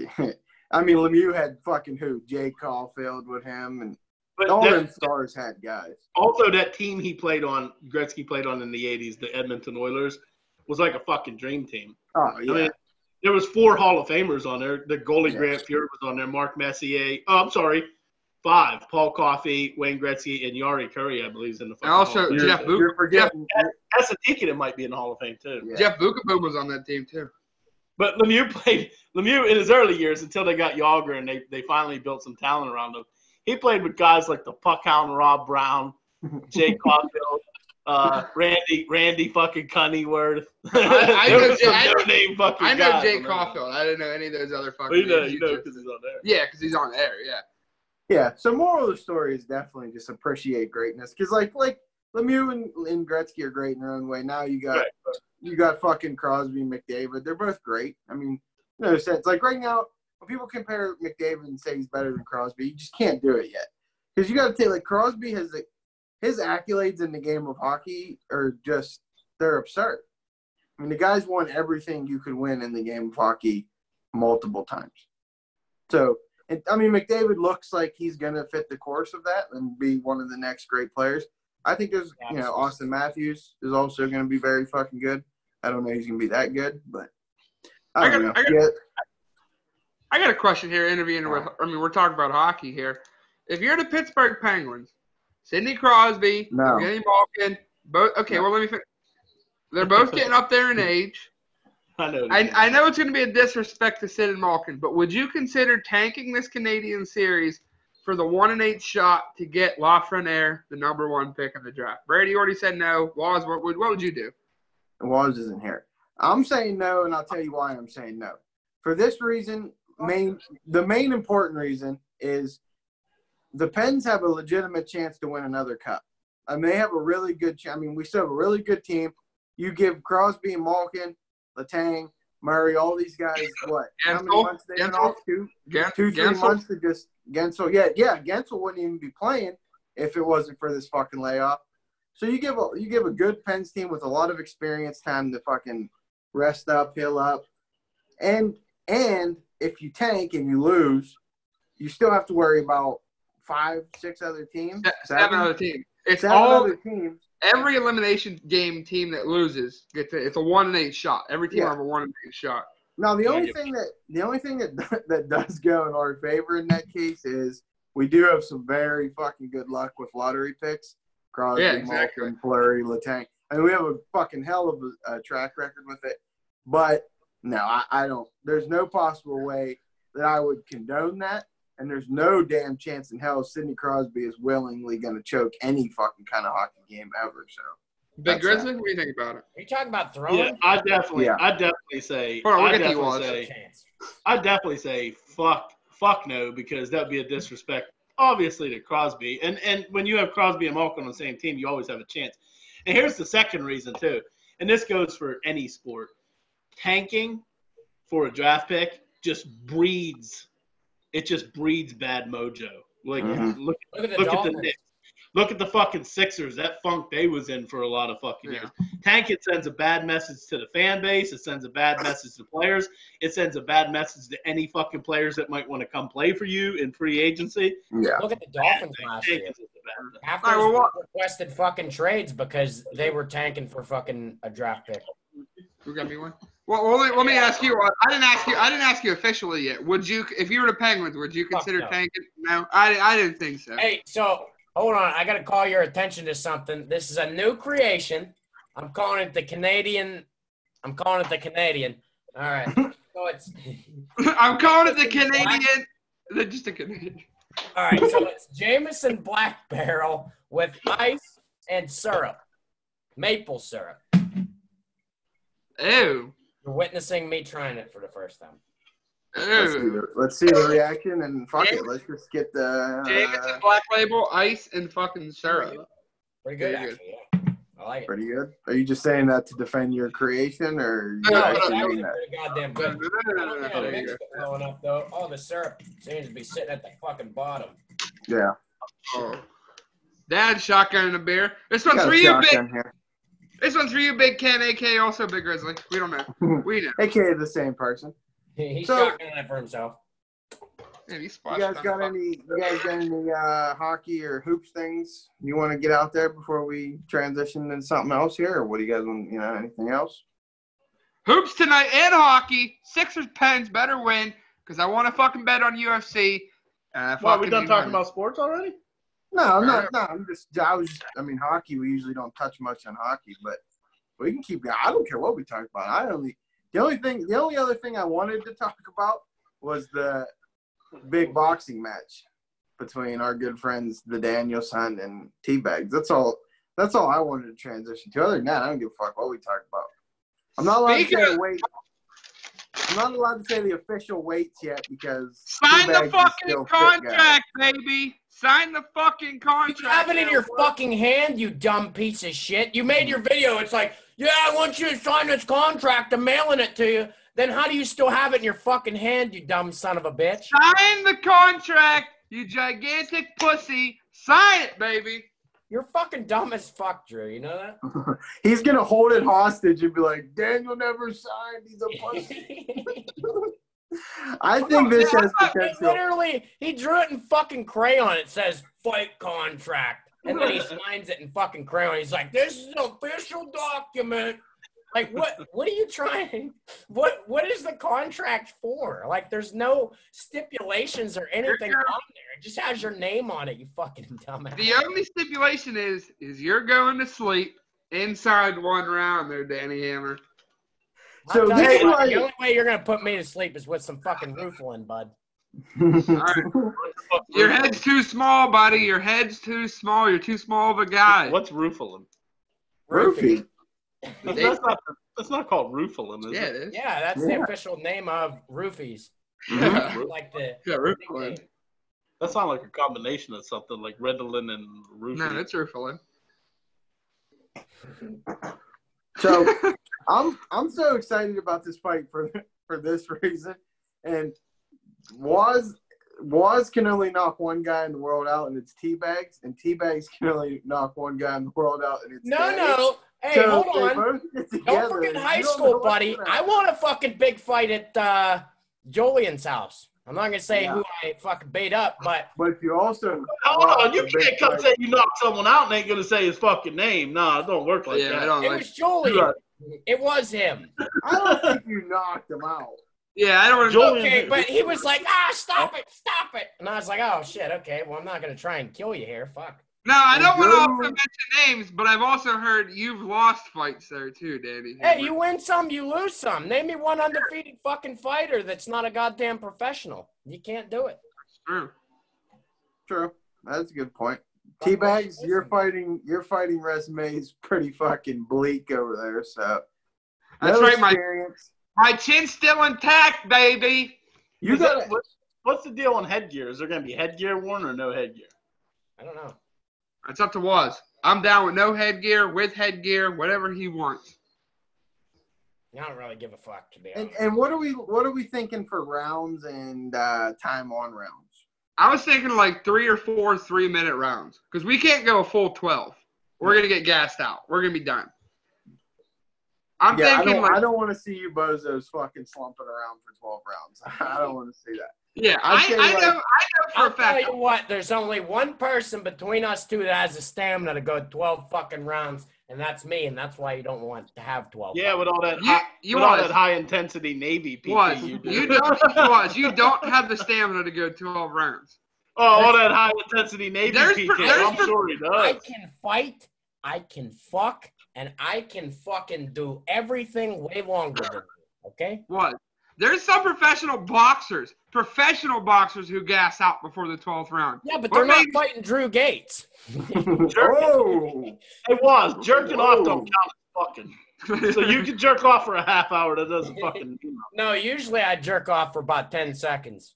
I mean, Lemieux had fucking who? Jay Caulfield with him, and all them stars had guys. Also, that team Gretzky played on in the 80s, the Edmonton Oilers, was like a fucking dream team. Oh, yeah. I mean, there was 4 Hall of Famers on there. The goalie Grant Fuhr was on there. Mark Messier. Oh, I'm sorry. 5. Paul Coffey, Wayne Gretzky, and Yari Curry, I believe, is in the fucking and also Hall of Jeff Fame. You're forgetting. That's a ticket. It might be in the Hall of Fame, too. Yeah. Jeff Bukaboom was on that team, too. But Lemieux in his early years until they got Yager and they finally built some talent around him. He played with guys like the Puckhound Rob Brown, Jay Caulfield, Randy fucking Cunnyworth. I know Jay guys. Caulfield. I didn't know any of those other fucking Well, you know names. because he's on there. Yeah, because he's on air, yeah. Yeah, so moral of the story is definitely just appreciate greatness. Because, like Lemieux and Gretzky are great in their own way. Now you got fucking Crosby and McDavid. They're both great. I mean, no sense. Like, right now, when people compare McDavid and say he's better than Crosby, you just can't do it yet. Because you got to take, like, Crosby has his accolades in the game of hockey are just, they're absurd. I mean, the guy's won everything you could win in the game of hockey multiple times. So, I mean, McDavid looks like he's going to fit the course of that and be one of the next great players. I think there's, Austin Matthews is also going to be very fucking good. I don't know if he's going to be that good, but I don't know. I got a question here. We're talking about hockey here. If you're the Pittsburgh Penguins, Sidney Crosby, Evgeny Malkin, both. Okay, well, let me finish. They're both getting up there in age. I know it's going to be a disrespect to Sid and Malkin, but would you consider tanking this Canadian series for the 1-8 shot to get Lafreniere the #1 pick in the draft? Brady already said no. Waz, what would you do? Waz isn't here. I'm saying no, and I'll tell you why I'm saying no. For this reason, the main important reason is the Pens have a legitimate chance to win another cup. And they have a really good we still have a really good team. You give Crosby and Malkin, Letang, Murray, all these guys, what? Gensel, how many months they've been off? 3 months to just Gensel. Yeah, Gensel wouldn't even be playing if it wasn't for this fucking layoff. So you give a good Pens team with a lot of experience time to fucking rest up, heal up. And if you tank and you lose, you still have to worry about 5, 6 other teams. 7 other teams. It's 7 all other teams. Every elimination game team that loses it's a 1-8 shot. Every team have a 1-8 shot. Now the only thing that does go in our favor in that case is we do have some very fucking good luck with lottery picks. Crosby, Malkin, Fleury, Letang. I mean, we have a fucking hell of a track record with it. But no, I don't. There's no possible way that I would condone that. And there's no damn chance in hell Sidney Crosby is willingly going to choke any fucking kind of hockey game ever. So, Big Grizzly, what do you think about it? Are you talking about throwing? Yeah, I'd definitely say. I'd definitely say fuck no, because that would be a disrespect, obviously, to Crosby. And when you have Crosby and Malkin on the same team, you always have a chance. And here's the second reason too, and this goes for any sport: tanking for a draft pick just breeds. It just breeds bad mojo. Like, look at the Knicks. Look at the fucking Sixers. That funk they was in for a lot of fucking years. Tank, it sends a bad message to the fan base. It sends a bad message to players. It sends a bad message to any fucking players that might want to come play for you in free agency. Yeah. Look at the Dolphins last year. After requested fucking trades because they were tanking for fucking a draft pick. Who got me one? Well, let me ask you. I didn't ask you officially yet. Would you, if you were the Penguins, would you consider tanking? No, I didn't think so. Hey, so hold on. I got to call your attention to something. This is a new creation. I'm calling it the Canadian. All right. So it's. I'm calling it the Canadian. Just a Canadian. All right. So it's Jameson Black Barrel with ice and syrup, maple syrup. Ew. You're witnessing me trying it for the first time. Let's see the reaction and fuck it. Let's just get the Jameson Black Label, ice, and fucking syrup. Pretty good, actually. Yeah. I like it. Pretty good. Are you just saying that to defend your creation, or you no, actually that mean that? Goddamn good. I don't think I mixed it well enough, though. Oh, the syrup seems to be sitting at the fucking bottom. Yeah. Oh. Dad's shotgun a beer. This one's for you, big. This one's for you, Big Ken, a.k.a. also Big Grizzly. We don't know. We know. A.k.a. the same person. He's shotgunning it for himself. Man, you guys got any hockey or hoops things you want to get out there before we transition into something else here? Or what do you guys want, anything else? Hoops tonight and hockey. Sixers Pens better win because I want to fucking bet on UFC. Are we done talking about sports already? No, no. Hockey, we usually don't touch much on hockey, but we can keep going. I don't care what we talk about. The only other thing I wanted to talk about was the big boxing match between our good friends, the Danielson and TeaBags. That's all I wanted to transition to. Other than that, I don't give a fuck what we talk about. I'm not allowed to say weight. I'm not allowed to say the official weights yet because sign the fucking contract, baby. Sign the fucking contract. You have it in your fucking hand, you dumb piece of shit. You made your video. It's like, yeah, I want you to sign this contract. I'm mailing it to you. Then how do you still have it in your fucking hand, you dumb son of a bitch? Sign the contract, you gigantic pussy. Sign it, baby. You're fucking dumb as fuck, Drew. You know that? He's going to hold it hostage and be like, Daniel never signed. He's a pussy. I think this has potential. Literally, he drew it in fucking crayon. It says, fight contract. And then he signs it in fucking crayon. He's like, this is an official document. Like, what are you trying? What is the contract for? Like, there's no stipulations or anything on there. It just has your name on it, you fucking dumbass. The only stipulation is you're going to sleep inside one round there, Danny Hammer. So the only way you're going to put me to sleep is with some fucking Rooflin, bud. All right. Your head's too small, buddy. Your head's too small. You're too small of a guy. What's roofalin? Roofie. That's not called roofalin, is Yeah, it? it is. Yeah, that's the official name of roofies. Yeah. Like the Roofalin. nickname. That sounds like a combination of something like Ritalin and roofie. No, it's Roofalin. So I'm so excited about this fight for this reason. And Was can only knock one guy in the world out, and it's TeaBags, and TeaBags can only knock one guy in the world out, and it's Danny. No. Hey, So hold they on. both get together, Don't forget and high you don't know school, what's buddy. gonna I happen. want a fucking big fight at Julian's house. I'm not gonna say who I fucking beat up, but you also Hold on, you a big can't come fight. say you knocked someone out and ain't gonna say his fucking name. Nah, it don't work like Yeah, I that. don't it like. was Julian. It was him. I don't think you knocked him out. Yeah, I don't want to. Julian- Okay, but he was like, stop it. And I was like, oh, shit, okay, well, I'm not going to try and kill you here. Fuck. No, I don't want to Joe- also mention names, but I've also heard you've lost fights there too, Danny. Hey, you win some, you lose some. Name me one undefeated fucking fighter that's not a goddamn professional. You can't do it. True. True, that's a good point. TeaBags, your fighting resume is pretty fucking bleak over there. So That's no right, experience. my chin's still intact, baby. You got it. What's the deal on headgear? Is there gonna be headgear worn or no headgear? I don't know. It's up to Waz. I'm down with no headgear, with headgear, whatever he wants. I don't really give a fuck, to be honest. And what are we thinking for rounds and time on rounds? I was thinking like 3 or 4 3-minute rounds because we can't go a full 12. We're gonna get gassed out. We're gonna be done. I'm thinking I don't want to see you bozos fucking slumping around for 12 rounds. I don't want to see that. Yeah, I'd say I know for I'll a fact. tell you what, there's only one person between us two that has the stamina to go 12 fucking rounds, and that's me, and that's why you don't want to have 12. Yeah, with all that high intensity Navy PT Was you do. you don't have the stamina to go 12 rounds. Oh, all that high intensity Navy There's PT. per- there's I'm per- sure he does. I can fight, I can fuck, and I can fucking do everything way longer than you, okay? What? There's some professional boxers who gas out before the 12th round. Yeah, but What they're not makes- fighting Drew Gates. Oh, It was jerking off don't count as fucking. So you can jerk off for a half hour. That doesn't fucking. No, usually I jerk off for about 10 seconds.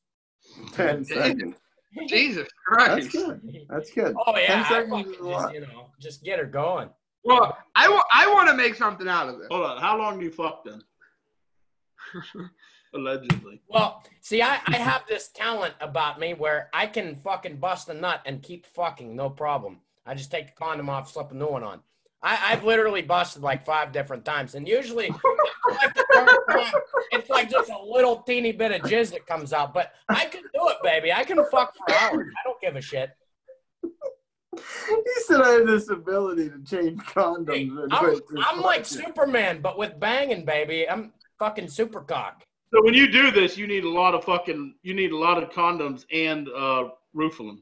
10 seconds. Jesus That's Christ. good. That's good. Oh, yeah, 10 I seconds fucking is a lot. just get her going. Well, I want to make something out of this. Hold on. How long do you fuck then? Allegedly. Well, see, I have this talent about me where I can fucking bust a nut and keep fucking, no problem. I just take the condom off, slip a new one on. I've literally busted like 5 different times, and usually like the third time, it's like just a little teeny bit of jizz that comes out. But I can do it, baby. I can fuck for hours. I don't give a shit. He said I have this ability to change condoms. I'm like Superman, but with banging, baby. I'm fucking super cock. So when you do this, you need a lot of condoms and roofalin.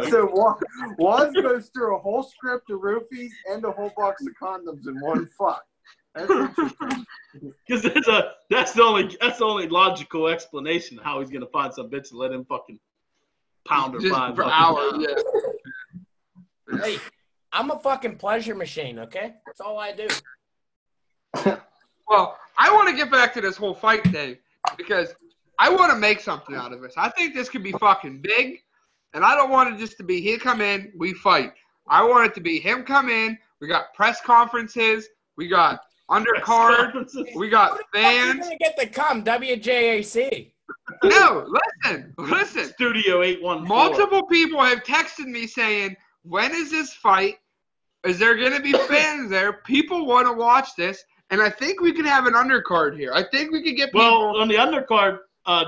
So Waz goes through a whole script of roofies and a whole box of condoms in one fuck. That's interesting. Because that's the only logical explanation of how he's gonna find some bitch to let him fucking pound her Just five for fucking hours, times. yeah. Hey, I'm a fucking pleasure machine, okay? That's all I do. Well, I want to get back to this whole fight thing because I want to make something out of this. I think this could be fucking big, and I don't want it just to be he come in, we fight. I want it to be him come in, we got press conferences, we got undercard, we got fans. You're gonna get the cum, WJAC. No, listen. Studio 814. Multiple people have texted me saying, when is this fight? Is there going to be fans there? People want to watch this. And I think we could have an undercard here. I think we could get people. Well, on the undercard,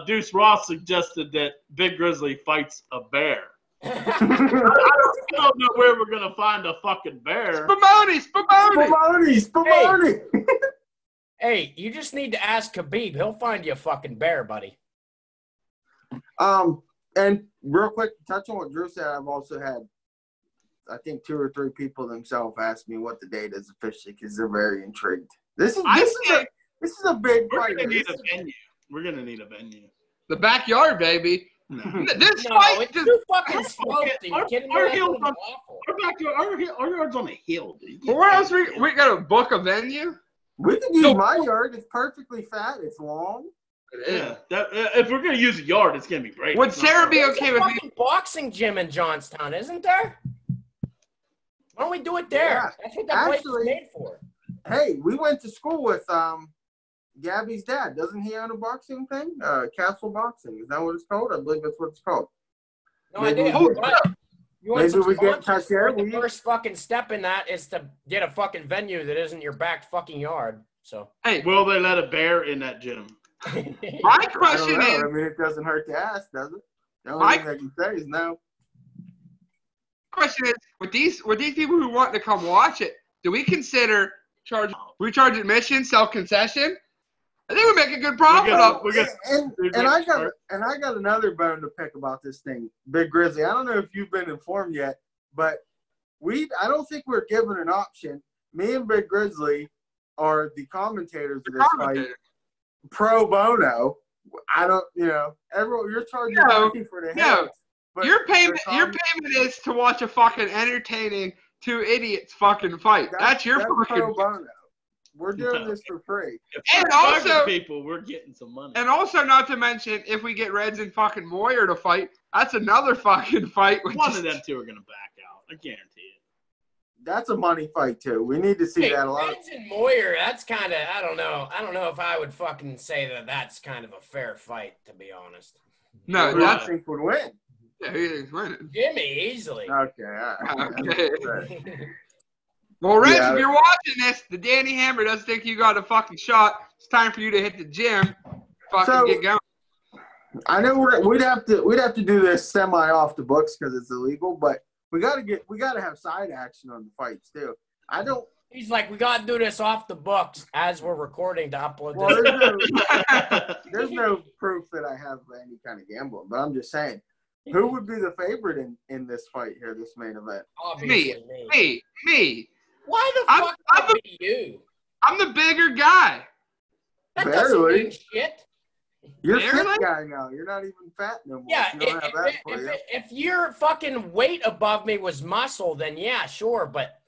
Deuce Ross suggested that Big Grizzly fights a bear. I don't know where we're going to find a fucking bear. Spumoni. Hey, you just need to ask Khabib. He'll find you a fucking bear, buddy. And real quick, to touch on what Drew said, I've also had, I think 2 or 3 people themselves ask me what the date is officially because they're very intrigued. This is a big We're fight. going to need a venue. We're going to need a venue. The backyard, baby. No. This No, fight it's just too fucking sloped. Are you kidding me? Our That's hills gonna on be awful. our yard's on a hill, dude. Well, where else we got to book a venue? We can use my yard. It's perfectly fat. It's long. Yeah, if we're gonna use a yard, it's gonna be great. Would Sarah be There's okay a with me? fucking boxing gym in Johnstown, isn't there? Why don't we do it there? Yeah. That's what that place is Actually- made for. Hey, we went to school with Gabby's dad. Doesn't he own a boxing thing? Castle Boxing. Is that what it's called? I believe that's what it's called. No Maybe idea. we- But you want maybe some we get in sponsors touch there, for the will you? first fucking step in that is to get a fucking venue that isn't your back fucking yard. So Hey, Will they let a bear in that gym? my I don't question know. is, I mean, it doesn't hurt to ask, does it? The only My- thing I can say is no. with these people who want to come watch it, do we consider we charge admission, sell concession? I think we make a good profit off. We're gonna- And I got another bone to pick about this thing, Big Grizzly. I don't know if you've been informed yet, but I don't think we're given an option. Me and Big Grizzly are the commentators of this fight, pro bono. I don't, everyone, you're charging money for the no. hits. But Your payment the is to watch a fucking entertaining two idiots fucking fight. That's your pro fucking. bono. We're doing this for free. And If also- we're people, we're getting some money. And also, not to mention, if we get Reds and fucking Moyer to fight, that's another fucking fight. One of them two are gonna back out. I guarantee it. That's a money fight too. We need to see Hey, that a lot. Reds and Moyer, that's kind of, I don't know. I don't know if I would fucking say that that's kind of a fair fight, to be honest. No, Who do you that's think would win? yeah, who thinks winning? Jimmy, easily. Okay. All right. Okay. Well, Reds, Yeah. if you're watching this, the Danny Hammer doesn't think you got a fucking shot. It's time for you to hit the gym. Fucking So- get going. I know we'd have to do this semi off the books because it's illegal, but we gotta have side action on the fights too. I don't. He's like, we got to do this off the books as we're recording to upload Well, this. there's no proof that I have any kind of gambling, but I'm just saying, who would be the favorite in this fight here, this main event? Obviously, Me. Why the I'm- fuck I'm would it be you? I'm the bigger guy. That doesn't Barely. mean shit. You're Barely? fit guy now. You're not even fat no more. Yeah, You don't have that for you. if your fucking weight above me was muscle, then yeah, sure. But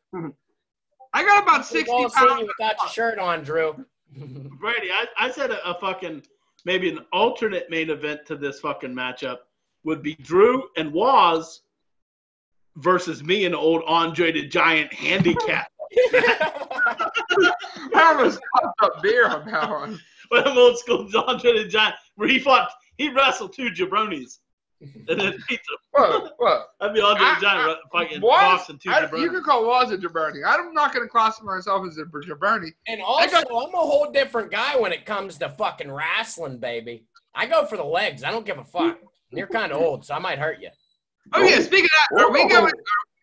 I got about we've 60 all seen pounds. you without your shirt on, Drew. Brady, I said a fucking maybe an alternate main event to this fucking matchup would be Drew and Waz versus me and old Andre the Giant handicap. I almost popped up beer on that one. But I'm old school Andre the Giant, where he wrestled two jabronis and then beat them. What? That'd be Andre the Giant fighting Waz, boxing two you jabronis. can call Waz a jabroni. I'm not going to classify myself as a jabroni. And also, I'm a whole different guy when it comes to fucking wrestling, baby. I go for the legs. I don't give a fuck. You're kind of old, so I might hurt you. Oh, yeah, speaking of that, are we going...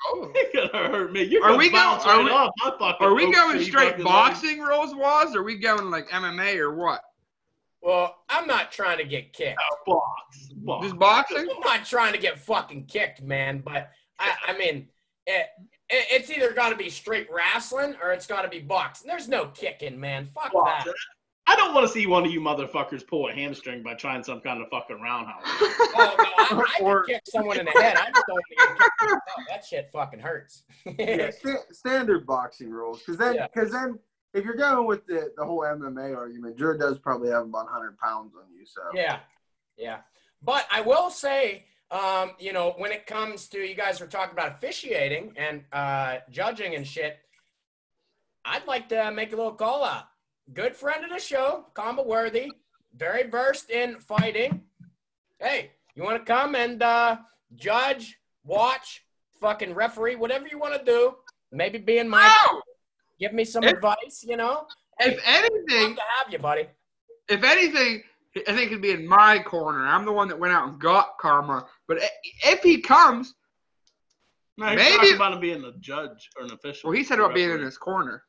Oh. You're gonna hurt me. You're Are gonna we bounce going- right off my fucking. Are we Oak going Tree straight fucking boxing rules, Waz? Or are we going like MMA or what? Well, I'm not trying to get kicked. leg. Box. Just boxing? I'm not trying to get fucking kicked, man. But I mean, it's either got to be straight wrestling or it's got to be boxing. There's no kicking, man. Fuck Box. that. I don't want to see one of you motherfuckers pull a hamstring by trying some kind of fucking roundhouse. Oh no, I can kick someone in the head. I just don't want to get kicked. In the mouth. That shit fucking hurts. Yeah, standard boxing rules. Because then, if you're going with the whole MMA argument, Drew does probably have about 100 pounds on you. So Yeah. But I will say, when it comes to, you guys were talking about officiating and judging and shit, I'd like to make a little call out. Good friend of the show, Combo Worthy, very versed in fighting. Hey, you want to come and judge, watch, fucking referee, whatever you want to do? Maybe be in my, give me some advice, If anything, Love to have you, buddy. I think it'd be in my corner. I'm the one that went out and got Karma. But if he comes, No, he's maybe. talking about him being a judge or an official. Well, he said about being in referee. his corner.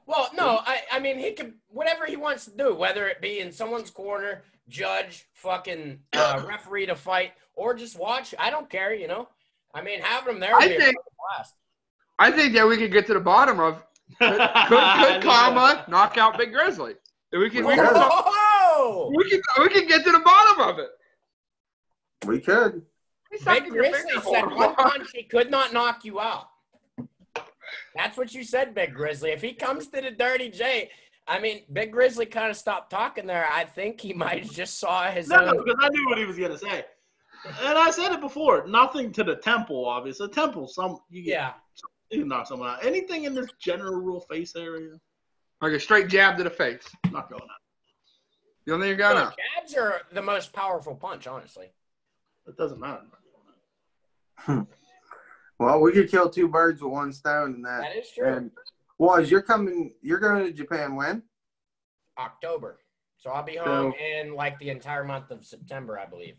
Well, no, I mean, he can, whatever he wants to do, whether it be in someone's corner, judge, fucking referee to fight, or just watch. I don't care, I mean, having him there would be a fucking blast. I think that we could get to the bottom of could Karma knock out Big Grizzly? If we can. Whoa! No. We can get to the bottom of it. We could. Big Grizzly said one punch he could not knock you out. That's what you said, Big Grizzly. If he comes to the Dirty J, I mean, Big Grizzly kind of stopped talking there. I think he might have just saw his own. No, because I knew what he was gonna say, and I said it before. Nothing to the temple, obviously. The temple, you can knock someone out. Anything in this general face area, like a straight jab to the face. Not going out. You don't think you're going out? Jabs are the most powerful punch, honestly. It doesn't matter. Well, we could kill two birds with one stone, and That is true. And Was you're going to Japan when? October. So I'll be home in like the entire month of September, I believe.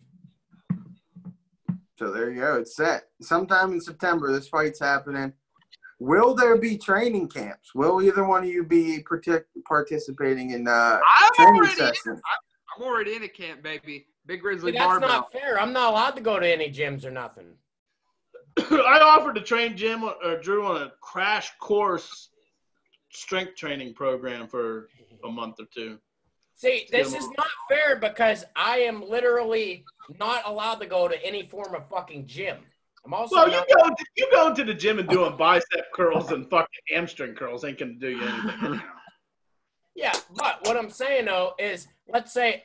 So there you go. It's set. Sometime in September, this fight's happening. Will there be training camps? Will either one of you be participating in training sessions? I'm already in a camp, baby. Big Grizzly That's barbell. not fair. I'm not allowed to go to any gyms or nothing. I offered to train Drew on a crash course strength training program for a month or two. See, this is not fair because I am literally not allowed to go to any form of fucking gym. I'm also you going to the gym and doing bicep curls and fucking hamstring curls ain't gonna do you anything. Yeah, but what I'm saying though is, let's say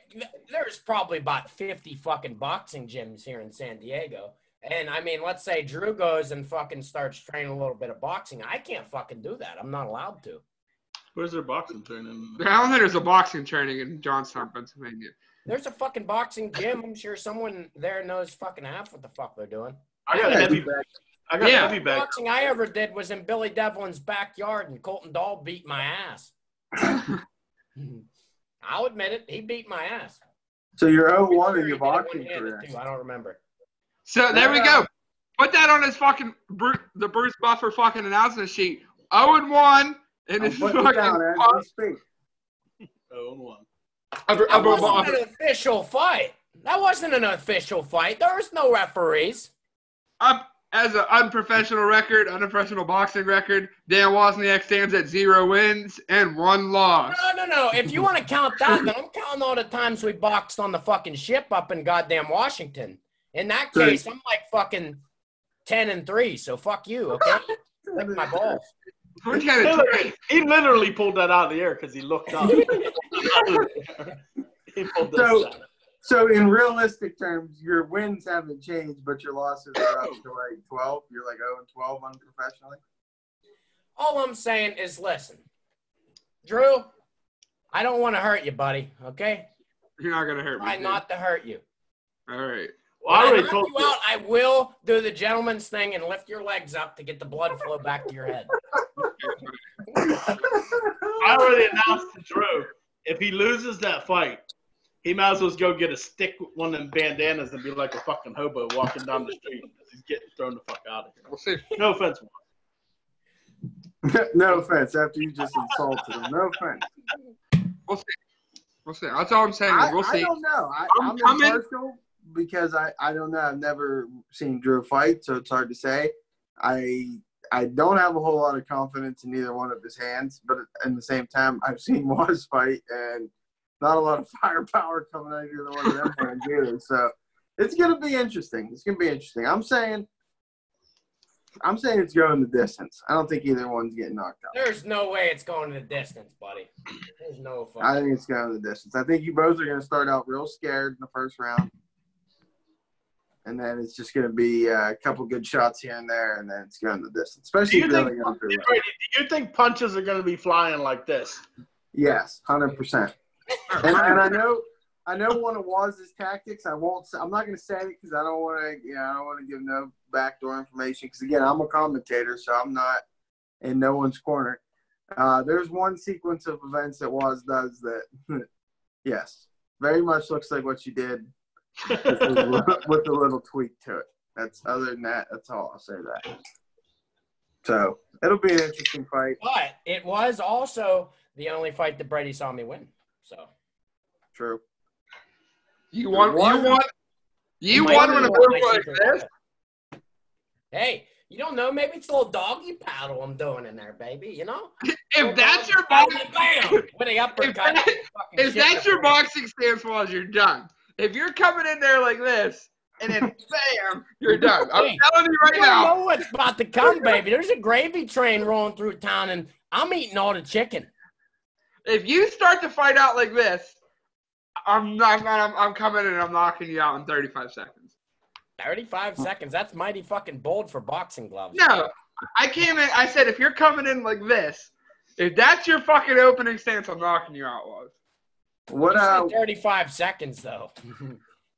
there's probably about 50 fucking boxing gyms here in San Diego. And I mean, let's say Drew goes and fucking starts training a little bit of boxing. I can't fucking do that. I'm not allowed to. Where's their boxing training? I don't think there's a boxing training in Johnstown, Pennsylvania. There's a fucking boxing gym. I'm sure someone there knows fucking half what the fuck they're doing. I got heavy bag. Heavy bag. The boxing I ever did was in Billy Devlin's backyard, and Colton Dahl beat my ass. I'll admit it. He beat my ass. So you're 0-1 in your boxing career. I don't remember. So there we go. Put that on his fucking the Bruce Buffer fucking announcement sheet. 0-1 in his fucking. Down as we speak. 0-1. That wasn't an official fight. That wasn't an official fight. There was no referees. As an unprofessional boxing record, Dan Wozniak stands at 0 wins and 1 loss. No. If you want to count that, then I'm counting all the times we boxed on the fucking ship up in goddamn Washington. In that case, I'm like fucking 10-3. So fuck you, okay? Lick my balls. He literally pulled that out of the air because he looked up. He pulled this out. So in realistic terms, your wins haven't changed, but your losses are up to like 12. You're like 0-12 unprofessionally. All I'm saying is, listen, Drew, I don't want to hurt you, buddy. Okay? You're not gonna hurt me. Try not to hurt you. All right. When I knock you out, I will do the gentleman's thing and lift your legs up to get the blood flow back to your head. I already announced to Drew, if he loses that fight, he might as well go get a stick with one of them bandanas and be like a fucking hobo walking down the street as he's getting thrown the fuck out of here. We'll see. No offense, Juan. No offense. After you just insulted him, no offense. We'll see. That's all I'm saying. We'll see. I don't know. I'm impartial because I don't know. I've never seen Drew fight, so it's hard to say. I don't have a whole lot of confidence in either one of his hands, but at the same time, I've seen Waz fight and not a lot of firepower coming out of either one of them hands either. So it's gonna be interesting. I'm saying it's going the distance. I don't think either one's getting knocked out. There's no way it's going the distance, buddy. There's no fucking. I think it's going the distance. I think you both are gonna start out real scared in the first round. And then it's just going to be a couple good shots here and there, and then it's going the distance. Especially do you think punches are going to be flying like this? Yes, 100%. And I know one of Waz's tactics. I'm not going to say it because I don't want to give no backdoor information. Because again, I'm a commentator, so I'm not in no one's corner. There's one sequence of events that Waz does that, yes, very much looks like what you did. with a little tweak to it. Other than that, that's all I'll say that. So it'll be an interesting fight. But it was also the only fight that Brady saw me win. So true. You won when it was like this. Hey, You don't know. Maybe it's a little doggy paddle I'm doing in there, baby. You know? If that's your boxing, bam, with a uppercut. if that's your boxing stance, Walls, you're done. If you're coming in there like this and then bam, you're done. I'm telling you right you now. You don't know what's about to come, baby. There's a gravy train rolling through town, and I'm eating all the chicken. If you start to fight out like this, I'm coming in and I'm knocking you out in 35 seconds. 35 seconds. That's mighty fucking bold for boxing gloves. No, I came in. I said, if you're coming in like this, if that's your fucking opening stance, I'm knocking you out, Walls. What? 35 seconds though.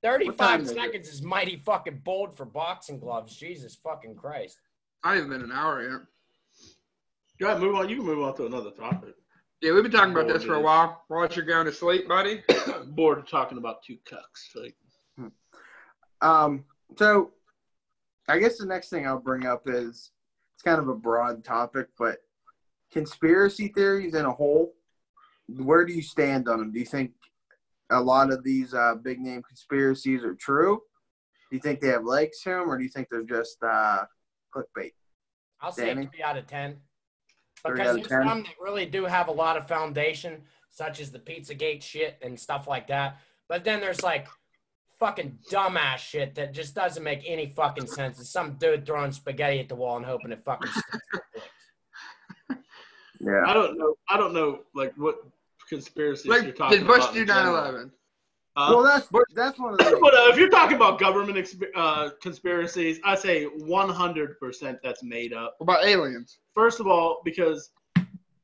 35 seconds is mighty fucking bold for boxing gloves. Jesus fucking Christ. Not even been an hour yet. Go ahead, move on. You can move on to another topic. Yeah, we've been talking about this for a while. While you're going to sleep, buddy. Bored of talking about two cucks. Like. So, I guess the next thing I'll bring up is it's kind of a broad topic, but conspiracy theories in a whole. Where do you stand on them? Do you think a lot of these big name conspiracies are true? Do you think they have legs to them, or do you think they're just clickbait? I'll say Danny? 3 out of 10. 3 Because out of there's 10? some that really do have a lot of foundation, such as the Pizzagate shit and stuff like that. But then there's like fucking dumbass shit that just doesn't make any fucking sense. It's some dude throwing spaghetti at the wall and hoping it fucking sticks. Yeah. I don't know like what conspiracies Like, you're talking did Bush about. do 9/11? Well, that's one of the. But if you're talking about government conspiracies, I say 100% that's made up. What about aliens? First of all, because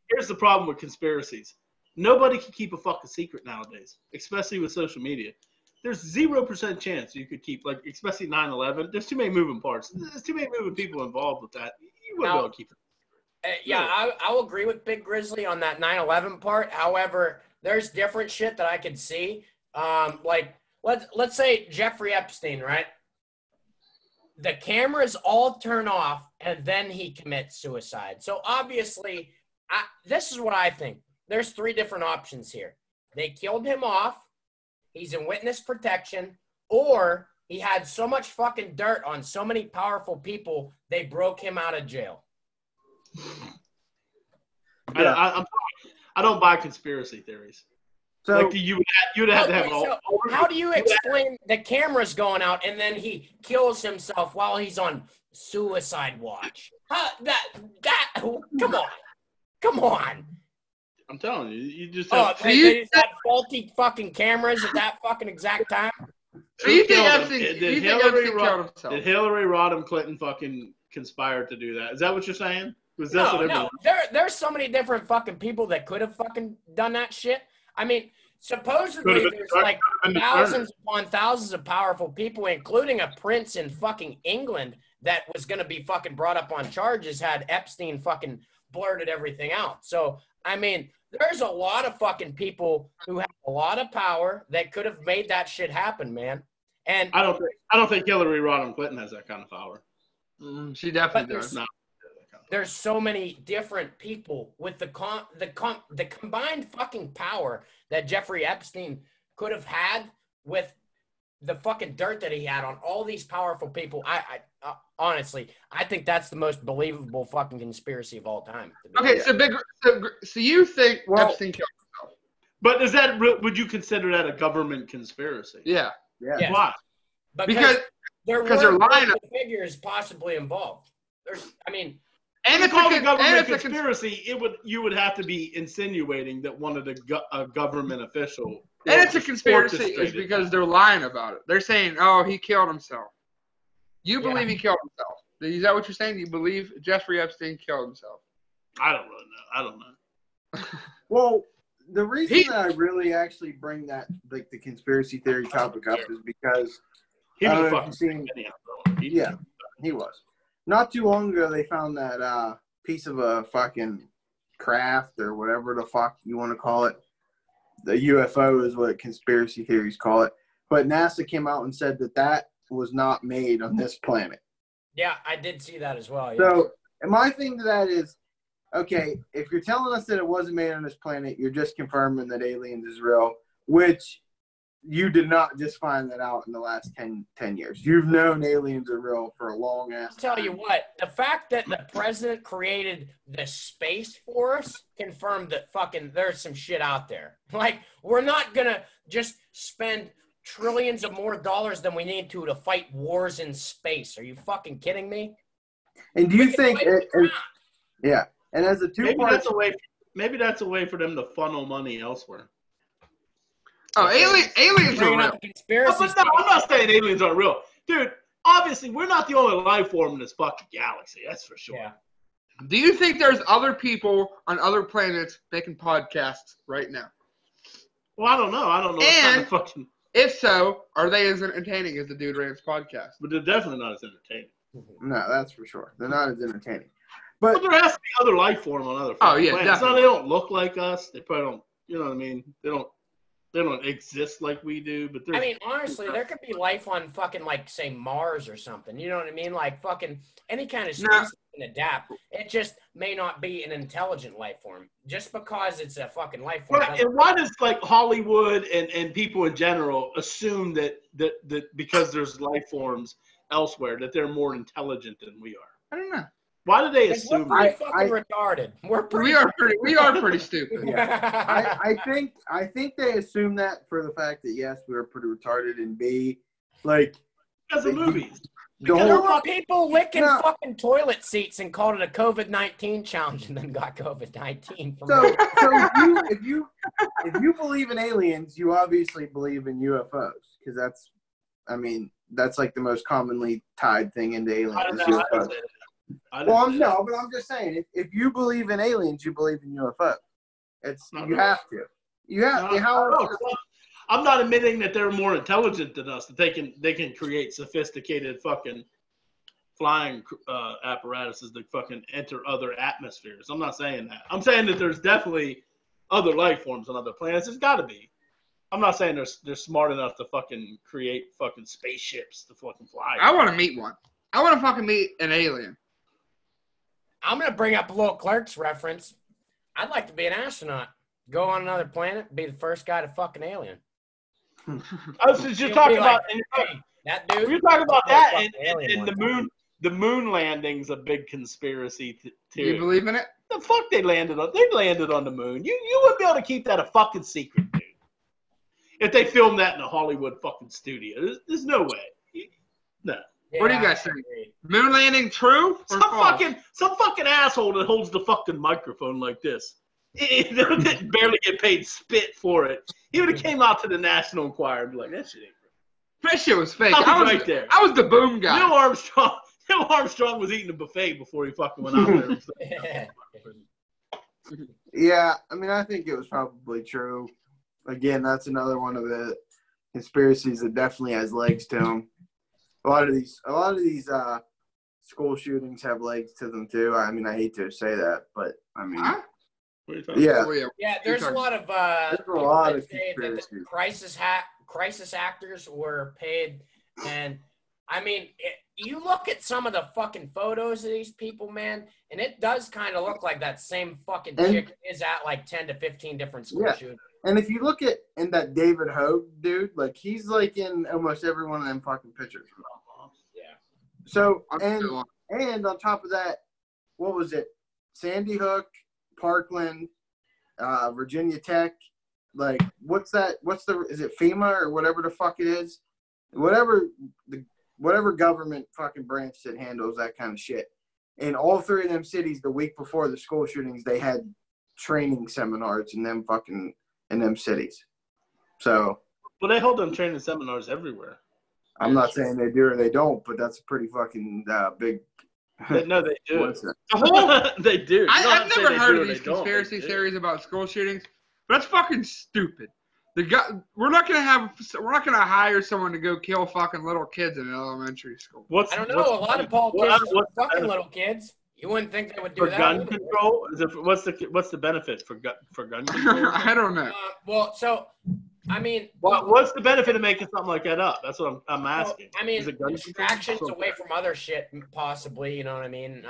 here's the problem with conspiracies. Nobody can keep a fucking secret nowadays, especially with social media. There's 0% chance you could keep, like, especially 9/11. There's too many moving parts. There's too many moving people involved with that. You wouldn't be able to keep it. I'll agree with Big Grizzly on that 9/11 part. However, there's different shit that I could see. Like, let's say Jeffrey Epstein, right? The cameras all turn off, and then he commits suicide. So, obviously, this is what I think. There's 3 different options here. They killed him off. He's in witness protection, or he had so much fucking dirt on so many powerful people, they broke him out of jail. I don't buy conspiracy theories. So like you would have to have how do you explain the cameras going out and then he kills himself while he's on suicide watch? Come on. I'm telling you, you just Oh, have they just had faulty fucking cameras at that fucking exact time? So you think Epstein Epstein killed himself? Did Hillary Rodham Clinton fucking conspire to do that? Is that what you're saying? No. There's so many different fucking people that could have fucking done that shit. I mean, supposedly there's like thousands upon thousands of powerful people, including a prince in fucking England that was going to be fucking brought up on charges had Epstein fucking blurted everything out. So, I mean, there's a lot of fucking people who have a lot of power that could have made that shit happen, man. And I don't think Hillary Rodham Clinton has that kind of power. She definitely does. No. There's so many different people with the combined fucking power that Jeffrey Epstein could have had with the fucking dirt that he had on all these powerful people. I honestly, I think that's the most believable fucking conspiracy of all time. Okay, so you think Epstein killed himself? But would you consider that a government conspiracy? Yeah. Yeah. Why? Because they're lying figures possibly involved. And if it's a government conspiracy, you would have to be insinuating that one of a government official. And it's a conspiracy is because they're lying about it. They're saying, "Oh, he killed himself." You believe he killed himself? Is that what you're saying? You believe Jeffrey Epstein killed himself? I don't really know. I don't know. Well, the reason that I really actually bring that the conspiracy theory topic up is because he was fucking he was. Not too long ago, they found that piece of a fucking craft or whatever the fuck you want to call it. The UFO is what conspiracy theories call it. But NASA came out and said that was not made on this planet. Yeah, I did see that as well. Yeah. So, and my thing to that is, okay, if you're telling us that it wasn't made on this planet, you're just confirming that aliens is real, which you did not just find that out in the last 10 years. You've known aliens are real for a long ass time. I'll tell you what, the fact that the president created the Space Force confirmed that fucking there's some shit out there. Like, we're not going to just spend trillions of more dollars than we need to fight wars in space. Are you fucking kidding me? And do you think yeah, and as a two-part... Maybe that's a way for them to funnel money elsewhere. Oh, aliens are real. Conspiracy No, I'm not saying aliens aren't real. Dude, obviously, we're not the only life form in this fucking galaxy. That's for sure. Yeah. Do you think there's other people on other planets making podcasts right now? Well, I don't know. And if so, are they as entertaining as the Dude Rants podcast? But they're definitely not as entertaining. No, that's for sure. They're not as entertaining. But there has to be other life form on other planets. Definitely. So they don't look like us. They probably don't, you know what I mean? They don't exist like we do, but I mean, honestly, there could be life on fucking, like, say, Mars or something. You know what I mean? Like, fucking any kind of species can adapt. It just may not be an intelligent life form. Just because it's a fucking life form. Right. And why does, like, Hollywood and people in general assume that because there's life forms elsewhere that they're more intelligent than we are? I don't know. Why do they assume we're pretty fucking retarded? We are pretty stupid. Yeah. I think they assume that for the fact that yes, we were pretty retarded, and B, like because of movies. There were people licking fucking toilet seats and called it a COVID-19 challenge, and then got COVID-19. So if you believe in aliens, you obviously believe in UFOs, because that's like the most commonly tied thing into aliens. Well, I'm just saying, if you believe in aliens, you believe in UFO. You have to. You have to. I'm not admitting that they're more intelligent than us, that they can create sophisticated fucking flying apparatuses that fucking enter other atmospheres. I'm not saying that. I'm saying that there's definitely other life forms on other planets. There's got to be. I'm not saying they're smart enough to fucking create fucking spaceships to fucking fly. I want to meet one. I want to fucking meet an alien. I'm going to bring up a little Clerks reference. I'd like to be an astronaut. Go on another planet, be the first guy to fuck an alien. You're talking about that dude. You're talking about that, and the moon landing's a big conspiracy theory. You believe in it? The fuck they landed on the moon. You wouldn't be able to keep that a fucking secret, dude. If they filmed that in a Hollywood fucking studio, there's no way. No. Yeah, what do you guys think? Moon landing true? Some fucking asshole that holds the fucking microphone like this. He didn't barely get paid spit for it. He would have came out to the National Enquirer and be like, that shit ain't real. That shit was fake. I was right there. I was the boom guy. Neil Armstrong was eating a buffet before he fucking went out there. Yeah, I think it was probably true. Again, that's another one of the conspiracies that definitely has legs to them. A lot of these school shootings have legs to them too. I hate to say that, but huh? Yeah. Yeah, there's a lot of conspiracies. Crisis actors were paid, and you look at some of the fucking photos of these people, man, and it does kind of look like that same fucking chick is at like 10 to 15 different school shootings. And if you look at that David Hogue dude, like he's like in almost every one of them fucking pictures. Yeah. So and on top of that, what was it? Sandy Hook, Parkland, Virginia Tech. Like what's that? Is it FEMA or whatever the fuck it is? Whatever government fucking branch that handles that kind of shit. In all three of them cities, the week before the school shootings, they had training seminars in them cities. So. Well, they hold them training seminars everywhere. I'm not saying they do or they don't, but that's a pretty fucking big. No, they do. They do. I've never heard of these conspiracy theories about school shootings, but that's fucking stupid. We're not gonna hire someone to go kill fucking little kids in an elementary school. I don't know. A lot of politicians are fucking little kids. You wouldn't think they would do that. For gun control? What's the benefit for gun control? I don't know. What's the benefit of making something like that up? That's what I'm asking. Distractions away from other shit, possibly. You know what I mean?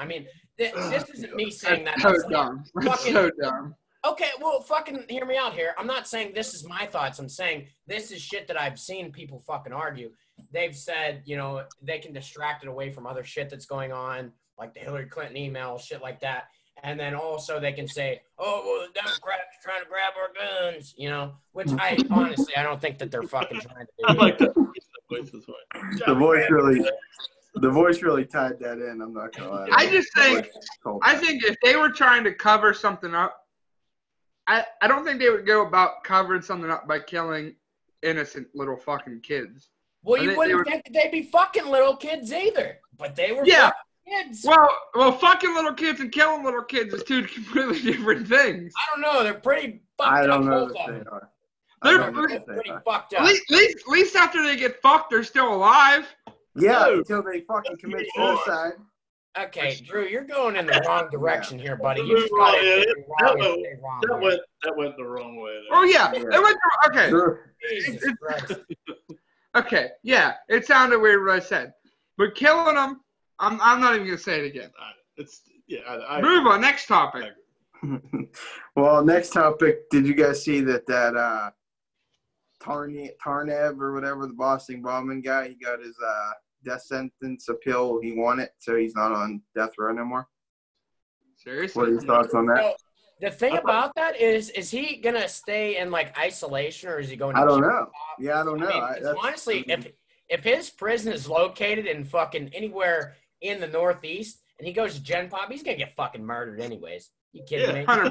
This isn't me saying that. That's so dumb. That's so dumb. Okay, well, fucking hear me out here. I'm not saying this is my thoughts. I'm saying this is shit that I've seen people fucking argue. They've said, they can distract it away from other shit that's going on, like the Hillary Clinton email, shit like that. And then also they can say, oh, well, the Democrats are trying to grab our guns, which I honestly, I don't think that they're fucking trying to do. I like that voice this way. The voice really tied that in. I'm not gonna lie. I think if they were trying to cover something up, I don't think they would go about covering something up by killing innocent little fucking kids. Well, you wouldn't think that they'd be fucking little kids either, but they were fucking kids. Well, fucking little kids and killing little kids is two completely different things. I don't know. They're pretty fucked up. I don't know if they are. They're pretty fucked up. At least after they get fucked, they're still alive. Yeah, until they fucking commit suicide. Okay, Drew, you're going in the wrong direction here, buddy. You just got it wrong. That went the wrong way. There. Oh yeah, it went okay. Jesus Christ. Okay, yeah, it sounded weird what I said, but killing them, I'm not even gonna say it again. Move on. Next topic. Well, next topic. Did you guys see that Tarnev or whatever, the Boston bombing guy, he got his death sentence appeal. He won it, so he's not on death row anymore. Seriously? What are your thoughts on that? So, the thing about that is he gonna stay in like isolation, or is he going to I don't know. Yeah, I don't know. I mean, honestly, if his prison is located in fucking anywhere in the Northeast and he goes to Gen Pop, he's gonna get fucking murdered anyways. You kidding me? 100%.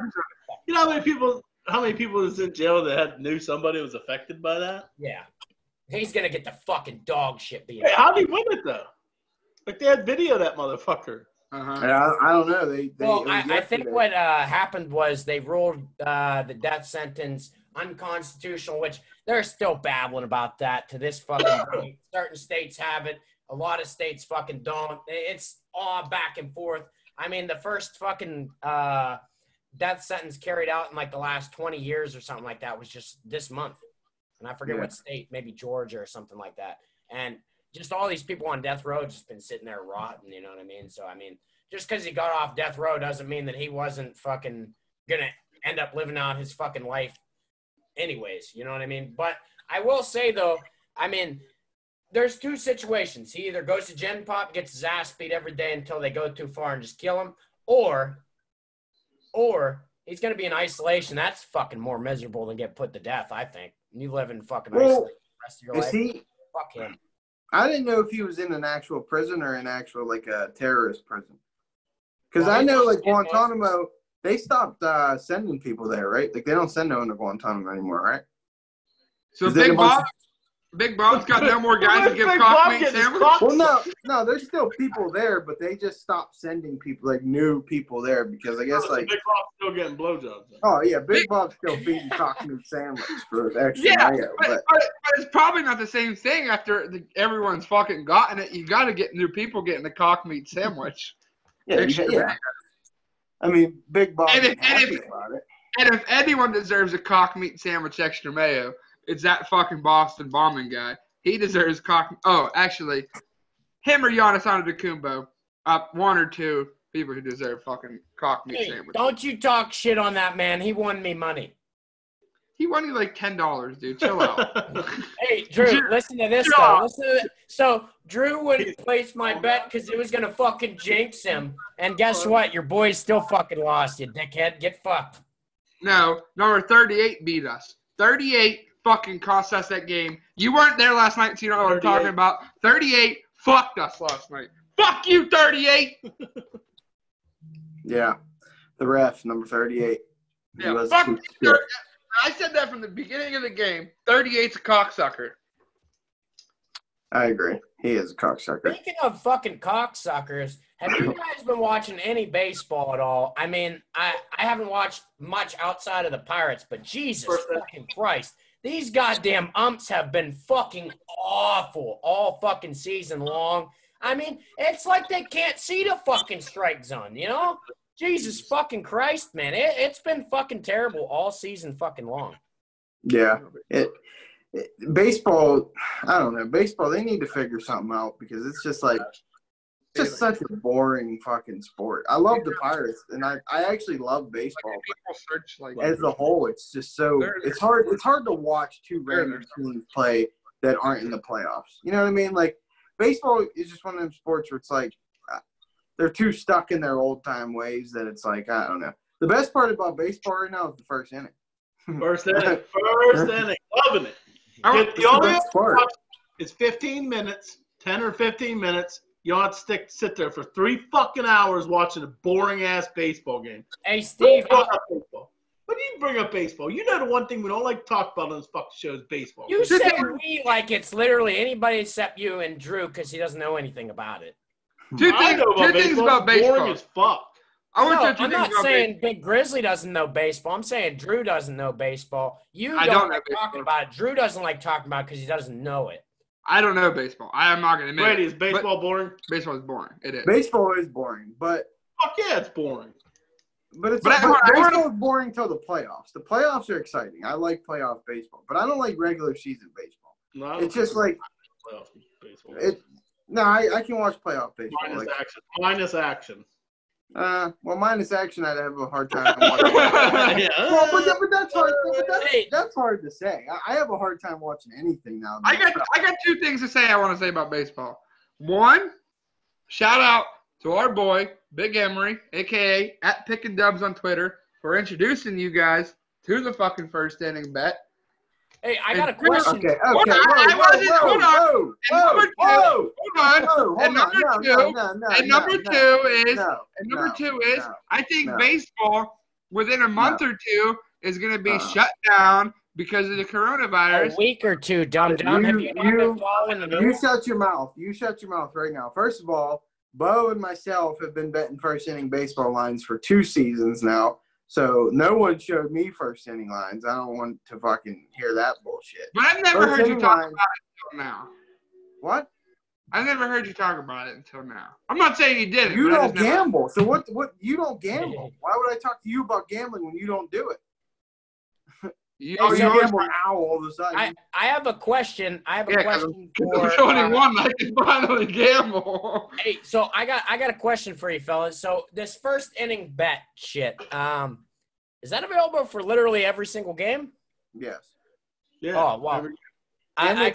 You know how many people is in jail that knew somebody was affected by that? Yeah. He's going to get the fucking dog shit beat. Hey, how did he win it, though? Like, they had video of that motherfucker. Uh-huh. Yeah, I don't know. I think what happened was they ruled the death sentence unconstitutional, which they're still babbling about that to this fucking day. Certain states have it. A lot of states fucking don't. It's all back and forth. I mean, the first fucking death sentence carried out in like the last 20 years or something like that was just this month. And I forget what state, maybe Georgia or something like that. And just all these people on death row just been sitting there rotting, you know what I mean? So, I mean, just because he got off death row doesn't mean that he wasn't fucking going to end up living out his fucking life anyways, you know what I mean? But I will say, though, I mean, there's two situations. He either goes to Gen Pop, gets his ass beat every day until they go too far and just kill him, or he's going to be in isolation. That's fucking more miserable than get put to death, I think. You live in fucking isolation the rest of your life. Fuck him. I didn't know if he was in an actual prison or an actual, like, a terrorist prison. Because I know, like, Guantanamo, they stopped sending people there, right? Like, they don't send no one to Guantanamo anymore, right? So Big Bob's got no more guys to give cock meat sandwich? Well, no, there's still people there, but they just stopped sending people, like, new people there because I guess, like... Big Bob's still getting blowjobs. Oh, yeah, Big Bob's still feeding cock meat sandwich for extra mayo. But it's probably not the same thing after everyone's fucking gotten it. You got to get new people getting the cock meat sandwich. Yeah. I mean, Big Bob is happy about it. And if anyone deserves a cock meat sandwich extra mayo, it's that fucking Boston bombing guy. He deserves cock. Oh, actually, him or Giannis Antetokounmpo, one or two people who deserve fucking cock meat sandwich. Don't you talk shit on that man. He won me money. He won you like $10, dude. Chill out. Hey, Drew, listen to this, though. So, Drew wouldn't place my bet because it was going to fucking jinx him. And guess what? Your boy still fucking lost, you dickhead. Get fucked. No, number 38 beat us. 38 fucking cost us that game. You weren't there last night, so you don't know what I'm talking about. 38 fucked us last night. Fuck you, 38. Yeah. The ref, number 38. Yeah, fuck you. I said that from the beginning of the game. 38's a cocksucker. I agree. He is a cocksucker. Speaking of fucking cocksuckers, have you guys been watching any baseball at all? I mean, I haven't watched much outside of the Pirates, but Jesus fucking Christ. These goddamn umps have been fucking awful all fucking season long. I mean, it's like they can't see the fucking strike zone, you know? Jesus fucking Christ, man. It's been fucking terrible all season fucking long. Yeah. Baseball, I don't know. Baseball, they need to figure something out because it's just like just such a boring fucking sport. I love the Pirates, and I actually love baseball. Like, people search like As a whole, it's just so it's hard to watch two random teams play that aren't in the playoffs. You know what I mean? Like baseball is just one of them sports where it's like they're too stuck in their old time ways that it's like I don't know. The best part about baseball right now is the first inning. First inning, loving it. The only part is 15 minutes, 10 or 15 minutes. You don't have to sit there for 3 fucking hours watching a boring ass baseball game. Hey, Steve. When do you bring up baseball? You know the one thing we don't like to talk about on this fucking show is baseball. You say we like it's literally anybody except you and Drew because he doesn't know anything about it. Two things about baseball. Boring as fuck. I'm not saying Big Grizzly doesn't know baseball. I'm saying Drew doesn't know baseball. You don't like talking about it. Drew doesn't like talking about it because he doesn't know it. I don't know baseball. I am not going to admit Brady, is baseball boring? Baseball is boring. It is. Baseball is boring, but fuck yeah, it's boring. But baseball is boring till the playoffs. The playoffs are exciting. I like playoff baseball, but I don't like regular season baseball. No, it's just like playoff baseball. I can watch playoff baseball. Minus action. Well, minus action, I'd have a hard time watching. Well, but that's hard. That's hard to say. I have a hard time watching anything now. I got 2 things to say. I want to say about baseball. One, shout out to our boy Big Emery, aka @PickandDubs on Twitter, for introducing you guys to the fucking first inning bet. Hey, I got a question. Okay. Hold on. And number two is I think baseball within a month or two is going to be shut down because of the coronavirus. A week or two, dumb. Have you not been following the news? You shut your mouth. You shut your mouth right now. First of all, Bo and myself have been betting first inning baseball lines for 2 seasons now. So no one showed me first inning lines. I don't want to fucking hear that bullshit. But I've never heard you talk about it until now. What? I've never heard you talk about it until now. I'm not saying you didn't. You don't gamble. So what? You don't gamble. Why would I talk to you about gambling when you don't do it? You gamble now all of a sudden. I have a question. I have a question for. I'm 21. I can finally gamble. Hey, so I got a question for you, fellas. So this first inning bet shit, is that available for literally every single game? Yes. Yeah. Oh wow. I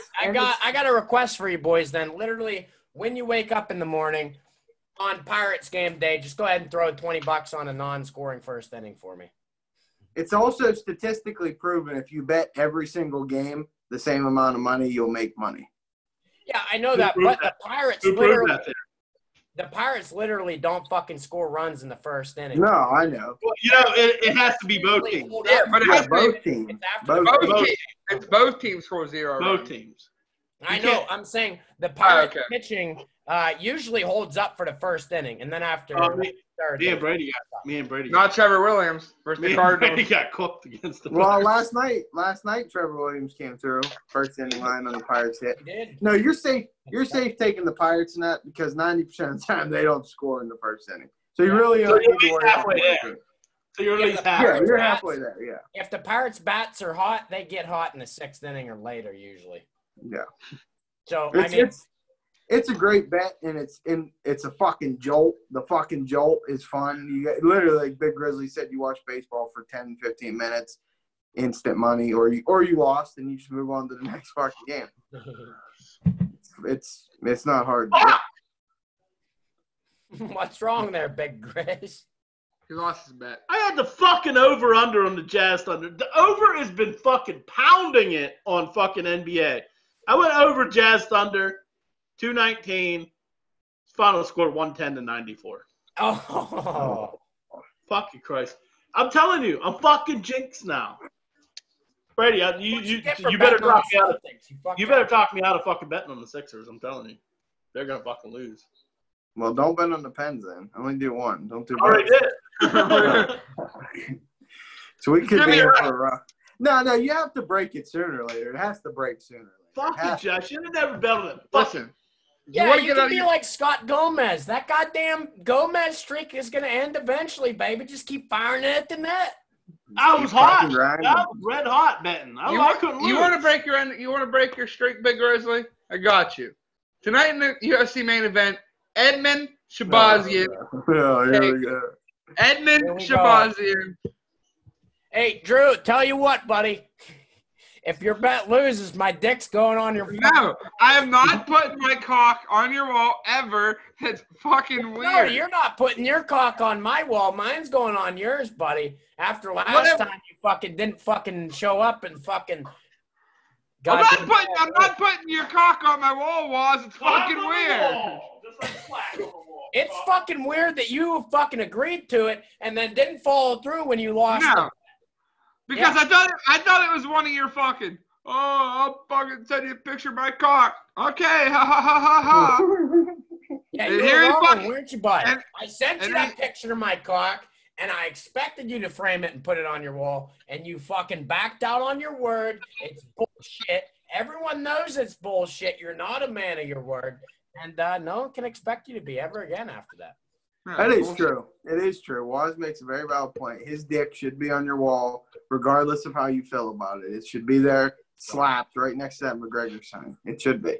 got a request for you boys. Then literally when you wake up in the morning on Pirates game day, just go ahead and throw $20 on a non-scoring first inning for me. It's also statistically proven if you bet every single game the same amount of money, you'll make money. Yeah, I know that, but the Pirates literally don't fucking score runs in the first inning. No, I know. Well, it has to be both teams. Yeah, but it has to both be teams. It's both teams score 0. Both teams. I know. I'm saying the Pirates pitching usually holds up for the first inning, and then after me and Brady not Trevor Williams versus the Cardinals. Brady got cooked against the Pirates. last night Trevor Williams came through first inning line on the Pirates hit. He did. No, you're safe. You're safe taking the Pirates in that because 90% of the time they don't score in the first inning. So you really don't need to worry about it. So you're at least halfway. Yeah, you're halfway there. Yeah. If the Pirates bats are hot, they get hot in the 6th inning or later usually. Yeah. So it's a great bet, and it's a fucking jolt. The fucking jolt is fun. You get, literally, like Big Grizzly said, you watch baseball for 10, 15 minutes, instant money, or you lost, and you just move on to the next fucking game. It's not hard. What's wrong there, Big Grizz? He lost his bet. I had the fucking over-under on the Jazz Thunder. The over has been fucking pounding it on fucking NBA. I went over Jazz Thunder, 219. Final score 110-94. Oh. Fucking Christ. I'm telling you, I'm fucking jinxed now. Brady, you better talk me out of you better talk me out of fucking betting on the Sixers, I'm telling you. They're gonna fucking lose. Well, don't bet on the Pens then. Only do one. Don't do both. Already did. So we could be in for a rough. No, you have to break it sooner or later. It has to break sooner or later. Fuck it, Josh. I should have never bet on it. Listen. Yeah, you can be like Scott Gomez. That goddamn Gomez streak is going to end eventually, baby. Just keep firing it at the net. I was hot. I was red hot betting. I couldn't lose. You want to break your streak, Big Grizzly? I got you. Tonight in the UFC main event, Edmund Shabazian. Here we go. Edmund Here we go. Shabazian. Hey, Drew, tell you what, buddy. If your bet loses, my dick's going on your No, I am not putting my cock on your wall ever. That's fucking weird. No, you're not putting your cock on my wall. Mine's going on yours, buddy. After last time you fucking didn't fucking show up and fucking. I'm not putting your cock on my wall, Waz. It's fucking weird. It's fucking weird that you fucking agreed to it and then didn't follow through when you lost. No. Because I thought it was one of your fucking, I'll fucking send you a picture of my cock. Okay, ha ha ha ha ha. Yeah, you were wrong, weren't you, bud? I sent you that picture of my cock, and I expected you to frame it and put it on your wall, and you fucking backed out on your word. It's bullshit. Everyone knows it's bullshit. You're not a man of your word, and no one can expect you to be ever again after that. That is true. It is true. Waz makes a very valid point. His dick should be on your wall, regardless of how you feel about it. It should be there, slapped right next to that McGregor sign. It should be.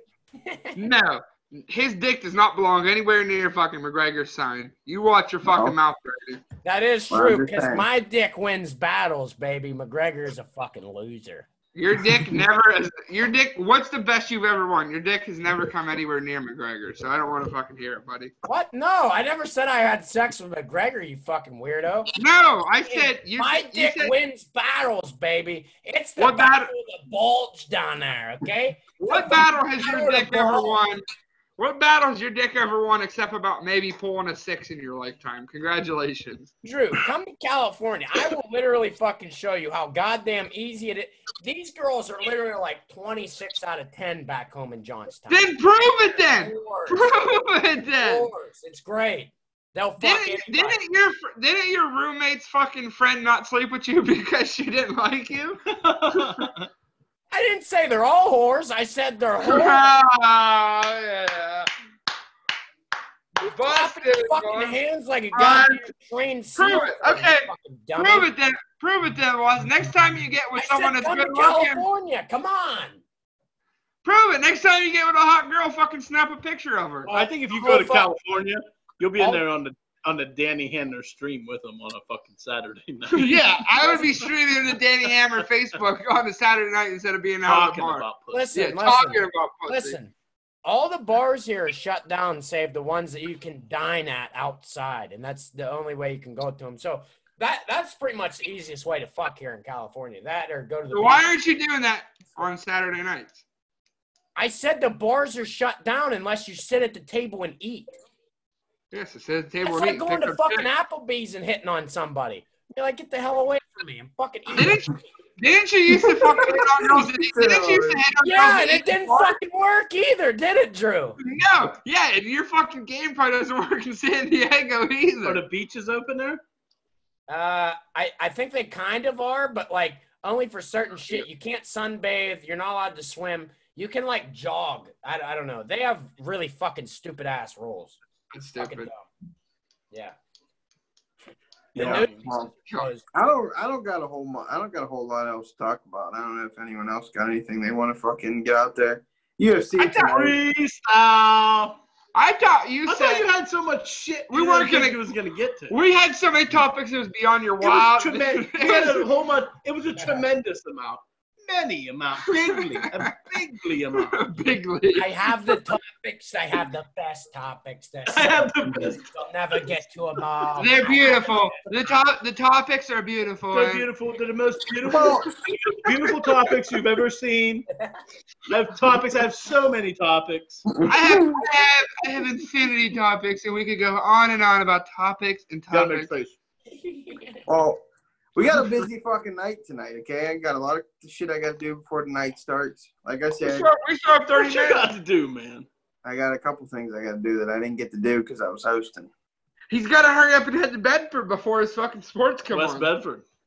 No, his dick does not belong anywhere near fucking McGregor's sign. You watch your fucking mouth, baby. That is true, because my dick wins battles, baby. McGregor is a fucking loser. Your dick never is. Your dick. What's the best you've ever won? Your dick has never come anywhere near McGregor, so I don't want to fucking hear it, buddy. What? No, I never said I had sex with McGregor. You fucking weirdo. No, I said my dick wins battles, baby. It's the battle of the bulge down there. Okay. What battle has your dick ever won? What battle has your dick ever won except about maybe pulling a 6 in your lifetime? Congratulations. Drew, come to California. I will literally fucking show you how goddamn easy it is. These girls are literally like 26 out of 10 back home in Johnstown. Then prove it then. Prove it then. It's great. They'll fuck didn't your roommate's fucking friend not sleep with you because she didn't like you? I didn't say they're all whores. I said they're whores. Yeah. Busted, fucking hands like a goddamn trained seal. Prove it. Okay. Prove it then. Prove it then, Was. Next time you get with someone that's good looking. California. Come on. Prove it. Next time you get with a hot girl, fucking snap a picture of her. Well, I think if you go to California, you'll be in there on the Danny Hammer stream with them on a fucking Saturday night. Yeah, I would be streaming the Danny Hammer Facebook on a Saturday night instead of being out at the bar. Listen, talking about pussy. Listen, all the bars here are shut down save the ones that you can dine at outside, and that's the only way you can go to them. So that's pretty much the easiest way to fuck here in California. That or go to the. So why aren't you doing that on Saturday nights? I said the bars are shut down unless you sit at the table and eat. Yes, it says table. It's like going to fucking Applebee's and hitting on somebody. You're like, get the hell away from me. I'm fucking eating. Didn't you used to fucking hit on girls? Didn't you used to hit on girls? Yeah, and it didn't fucking work either, did it, Drew? No. Yeah, and your fucking game probably doesn't work in San Diego either. Are the beaches open there? I think they kind of are, but like only for certain shit. You can't sunbathe. You're not allowed to swim. You can like jog. I don't know. They have really fucking stupid ass rules. It's stupid. Yeah. Yeah. I don't got a whole lot else to talk about. I don't know if anyone else got anything they want to fucking get out there. UFC. Freestyle. I thought you had so much shit. We weren't gonna get to. We had so many topics. It was beyond your wild. We had a whole much. It was a tremendous amount. Many amount, bigly amount. Bigly. I have the topics. I have the best topics. I have the best. You'll never get to them all. They're beautiful. The topics are beautiful. They're beautiful. They're the most beautiful topics you've ever seen. I have so many topics. I have infinity topics, and we could go on and on about topics and topics. Well, we got a busy fucking night tonight, okay? I got a lot of shit I got to do before the night starts. Like I said, we still have 30 minutes. What you got to do, man? I got a couple things I got to do that I didn't get to do because I was hosting. He's got to hurry up and head to Bedford before his fucking sports come on.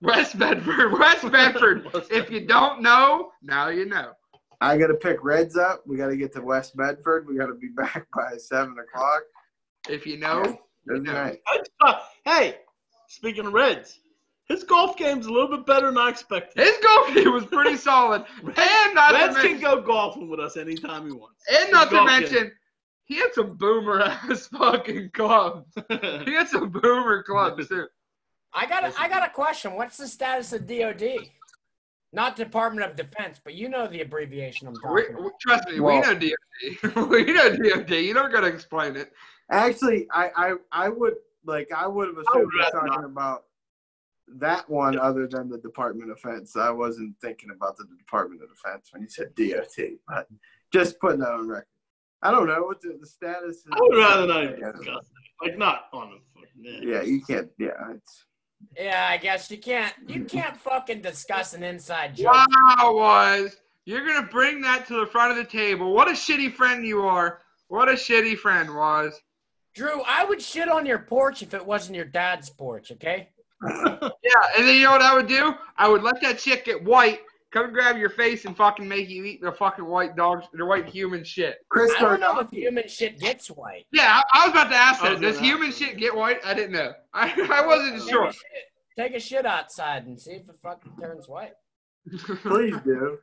West Bedford. If you don't know, now you know. I got to pick Reds up. We got to get to West Bedford. We got to be back by 7 o'clock. If you know, you know. Hey, speaking of Reds. His golf game's a little bit better than I expected. His golf game was pretty solid. Reds can go golfing with us anytime he wants. And not to mention, He had some boomer ass fucking clubs. He had some boomer clubs too. I got a question. What's the status of DOD? Not Department of Defense, but you know the abbreviation I'm talking about. Trust me, Well, we know DOD. We know DOD. You don't gotta explain it. Actually, I would have assumed you're talking about that one other than the Department of Defense. I wasn't thinking about the Department of Defense when you said DOT, but just putting that on record. I don't know what the status is. I would rather not even discuss it. Like, not on the fucking. Yeah, you can't. Yeah, it's. Yeah, I guess you can't fucking discuss an inside joke. Wow, you're gonna bring that to the front of the table. What a shitty friend you are. What a shitty friend, Was. Drew, I would shit on your porch if it wasn't your dad's porch, okay? Yeah, and then you know what I would do? I would let that chick get white, come grab your face and fucking make you eat the fucking white dogs, the white human shit. Chris, I don't know if human shit gets white. Yeah, I was about to ask that. Does human shit get white? I didn't know. I wasn't sure. Take a shit outside and see if it fucking turns white. Please do.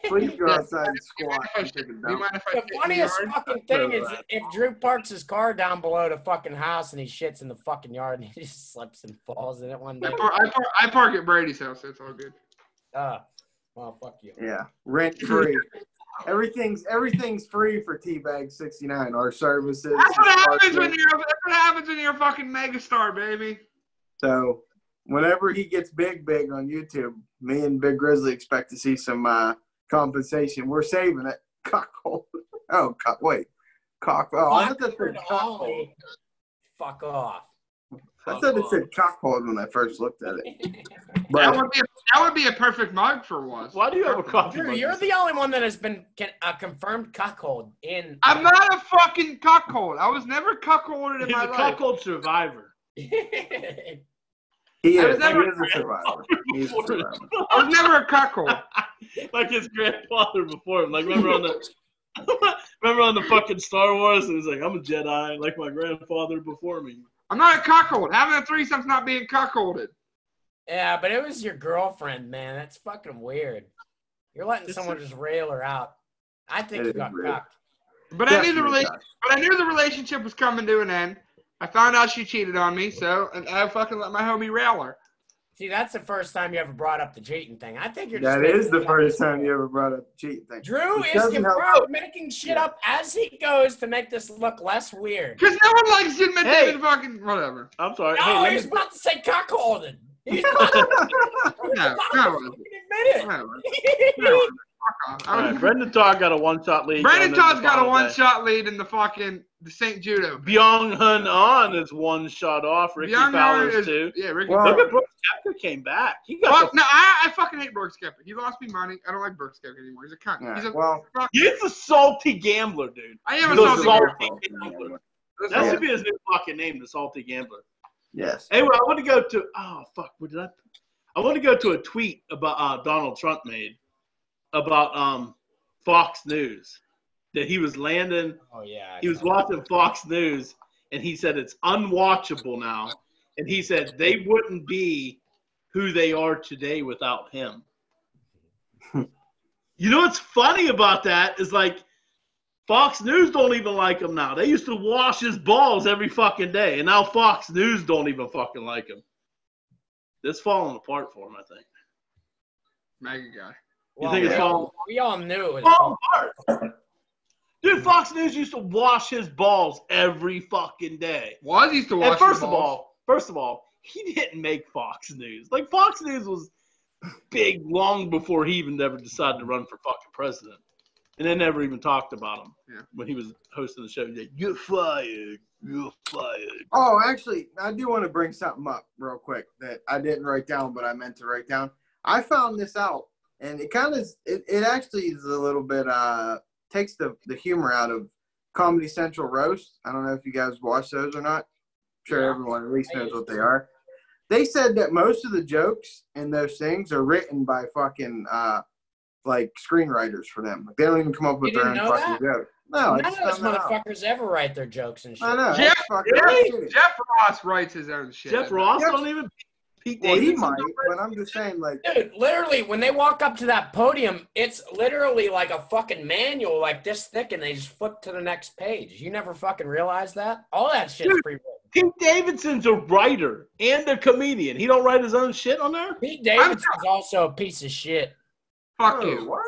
Please go outside and squat. The funniest fucking thing is if Drew parks his car down below the fucking house and he shits in the fucking yard and he just slips and falls in it one day. I park at Brady's house, so it's all good. Well, fuck you. Yeah, rent free. Everything's free for TeaBags 69. Our services. That's what happens when you're a fucking megastar, baby. So whenever he gets big on YouTube, me and Big Grizzly expect to see some compensation. We're saving it. Cockhold. Oh, wait. Oh, I thought that said cockhold. Fuck off. I thought it said cockhold when I first looked at it. But that would be a perfect mug for once. Why do you have a coffee mug? You're the only one that has been confirmed cuckold in. I'm not a fucking cuckold. I was never cuckolded in my life. He's a cuckold survivor. He is a survivor. He's a survivor. I was never a cuckold. Like his grandfather before him. Like remember on the fucking Star Wars? It was like, I'm a Jedi, like my grandfather before me. I'm not a cuckold. Having a threesome's not being cuckolded. Yeah, but it was your girlfriend, man. That's fucking weird. You're letting someone just rail her out. I think you got cocked. But I knew the relationship was coming to an end. I found out she cheated on me, and I fucking let my homie rail her. See, that's the first time you ever brought up the cheating thing. I think you're just That is the first time you ever brought up the cheating thing. Drew is confirmed making shit up as he goes to make this look less weird. Because no one likes to admit they fucking whatever. I'm sorry. No, he's about to say cuckolded. He's about to admit it. All right, Brendan Todd got a one-shot lead. Brendan Todd's got a one-shot lead in the St. Judo. Byung Hun On is one shot off. Ricky Fowler's too. Yeah, Ricky. Look at Brooks Koepka came back. I fucking hate Brooks Koepka. He lost me money. I don't like Brooks Koepka anymore. He's a cunt. Yeah, he's a salty gambler, dude. I am a salty gambler. That should be his new fucking name, the salty gambler. Yes. Anyway, I want to go to I want to go to a tweet about Donald Trump made about Fox News, that he was landing. Oh yeah. He was watching Fox News, and he said it's unwatchable now. And he said they wouldn't be who they are today without him. You know what's funny about that is like Fox News don't even like him now. They used to wash his balls every fucking day, and now Fox News don't even fucking like him. It's falling apart for him, I think. Mega guy. You think it's falling? We all knew it was falling apart. Dude, Fox News used to wash his balls every fucking day. He used to wash his balls. First of all, he didn't make Fox News. Like, Fox News was big long before he even ever decided to run for fucking president. And they never even talked about him when he was hosting the show. He's like, you're fired. You're fired. Oh, actually, I do want to bring something up real quick that I didn't write down, but I meant to write down. I found this out, and it kind of it actually is a little bit takes the humor out of Comedy Central roast. I don't know if you guys watch those or not. I'm sure everyone at least knows what they are. They said that most of the jokes in those things are written by fucking like screenwriters for them. Like, they don't even come up with their own fucking jokes. No, none of those motherfuckers ever write their jokes and shit. I know. Jeff Ross writes his own shit. Jeff Ross don't even Pete Well, he Davidson's might, overrated? but I'm just saying, like, Dude, literally, when they walk up to that podium, it's literally like a fucking manual like this thick, and they just flip to the next page. You never fucking realize that? All that shit's Dude. pre-written. Pete Davidson's a writer and a comedian. He don't write his own shit on there? Pete Davidson's also a piece of shit. Fuck oh, you. what?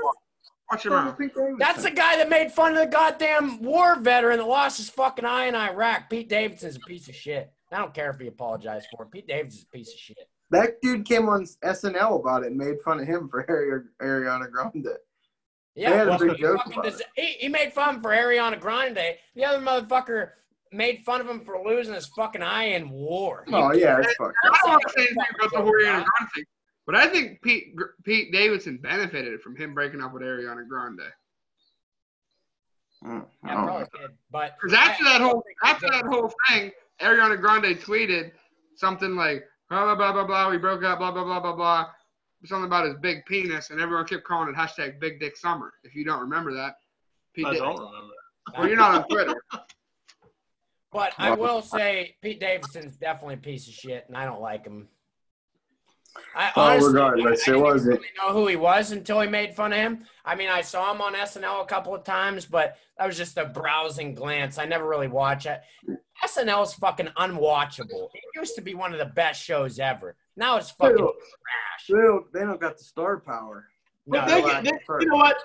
Watch your mouth. That's the guy that made fun of the goddamn war veteran that lost his fucking eye in Iraq. Pete Davidson's a piece of shit. I don't care if he apologized for it. Pete Davidson's a piece of shit. That dude came on SNL about it and made fun of him for Ariana Grande. Yeah, had a well, big joke about he made fun for Ariana Grande. The other motherfucker made fun of him for losing his fucking eye in war. Oh, yeah, it's fucked I up. don't want to say anything about the Ariana Grande thing, but I think Pete Davidson benefited from him breaking up with Ariana Grande. Yeah, probably did. But Because after that whole thing, Ariana Grande tweeted something like, blah, blah, blah, blah, blah, we broke up, blah, blah, blah, blah, blah. Something about his big penis, and everyone kept calling it hashtag Big Dick Summer. If you don't remember that. I don't remember. Well, you're not on Twitter. But I will say Pete Davidson's definitely a piece of shit, and I don't like him. I honestly regardless, didn't it wasn't. really know who he was until he made fun of him. I mean, I saw him on SNL a couple of times, but that was just a browsing glance. I never really watch it. SNL is fucking unwatchable. It used to be one of the best shows ever. Now it's fucking trash. They don't got the star power. But No, you know what?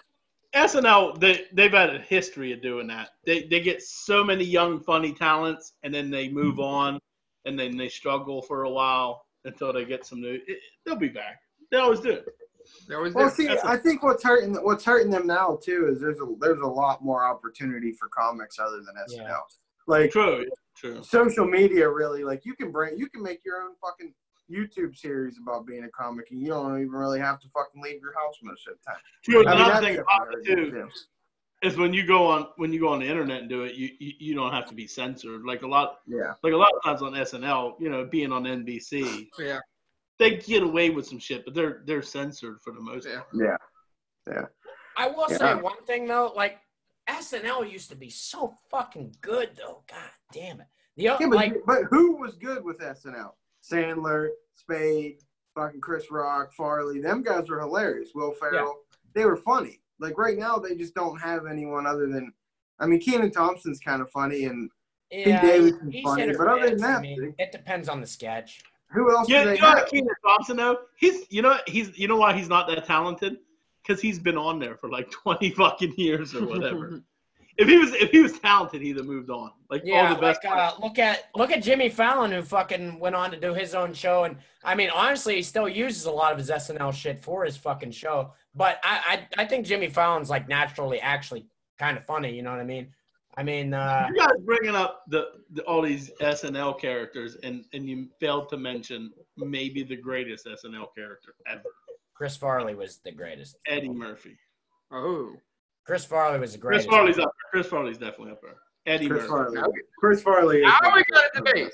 SNL, they've had a history of doing that. They get so many young, funny talents, and then they move on, and then they struggle for a while until they get some new. They'll be back. They always do. They always Well, do. see, I think what's hurting them now too is there's a lot more opportunity for comics other than SNL. Yeah. Like True. social media, really. Like you can make your own fucking YouTube series about being a comic, and you don't even really have to fucking leave your house most of the time. True. I mean, Another that's thing about it too is when you go on the internet and do it, you don't have to be censored. Like a lot of times on SNL, being on NBC, Yeah. they get away with some shit, but they're censored for the most part. Yeah. I will say one thing though, like SNL used to be so fucking good though. God damn it. But who was good with SNL? Sandler, Spade, fucking Chris Rock, Farley. Them guys were hilarious. Will Ferrell. They were funny. Like right now, they just don't have anyone other than. I mean, Kenan Thompson's kind of funny, and Pete Davidson's funny. But other than that, it depends on the sketch. Who else? Yeah, do they you know have? Kenan Thompson though. You know why he's not that talented? Because he's been on there for like 20 fucking years or whatever. If he was talented, he'd have moved on. Like all the best. Look at Jimmy Fallon, who fucking went on to do his own show, and I mean honestly, he still uses a lot of his SNL shit for his fucking show. But I think Jimmy Fallon's like naturally actually kind of funny. You know what I mean? I mean, you guys bringing up all these SNL characters, and you failed to mention maybe the greatest SNL character ever. Chris Farley was the greatest. Eddie Murphy. Oh. Chris Farley was the greatest. Chris Farley's up there. Chris Farley's definitely up there. Eddie Murphy. Chris Farley. Now we got a debate.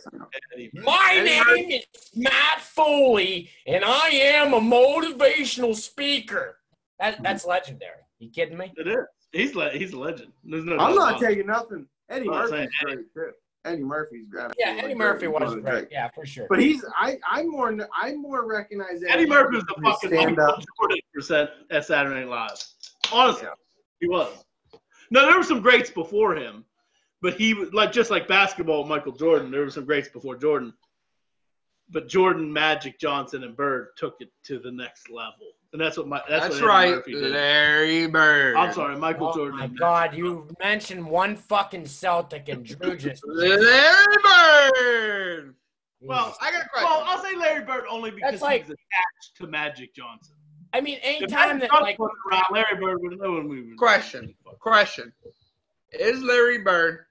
My name is Matt Foley, and I am a motivational speaker. That's legendary. You kidding me? It is. He's a legend. There's no. I'm not taking nothing. Eddie Murphy's great too. Eddie Murphy's got. Yeah, Eddie Murphy was great. Yeah, for sure. But I more recognize Eddie Murphy was the fucking Michael Jordan percent at Saturday Night Live. Honestly, he was. No, there were some greats before him, but he was just like basketball, Michael Jordan. There were some greats before Jordan, but Jordan, Magic, Johnson, and Bird took it to the next level, and that's what right, Murphy did. Larry Bird. I'm sorry, Michael Jordan. Oh my God, you mentioned one fucking Celtic and Drew just Larry Bird. Well, I got a question. Well, I'll say Larry Bird only because he was attached to Magic Johnson. I mean, anytime that Larry Bird would no one moving. Question. Is Larry Bird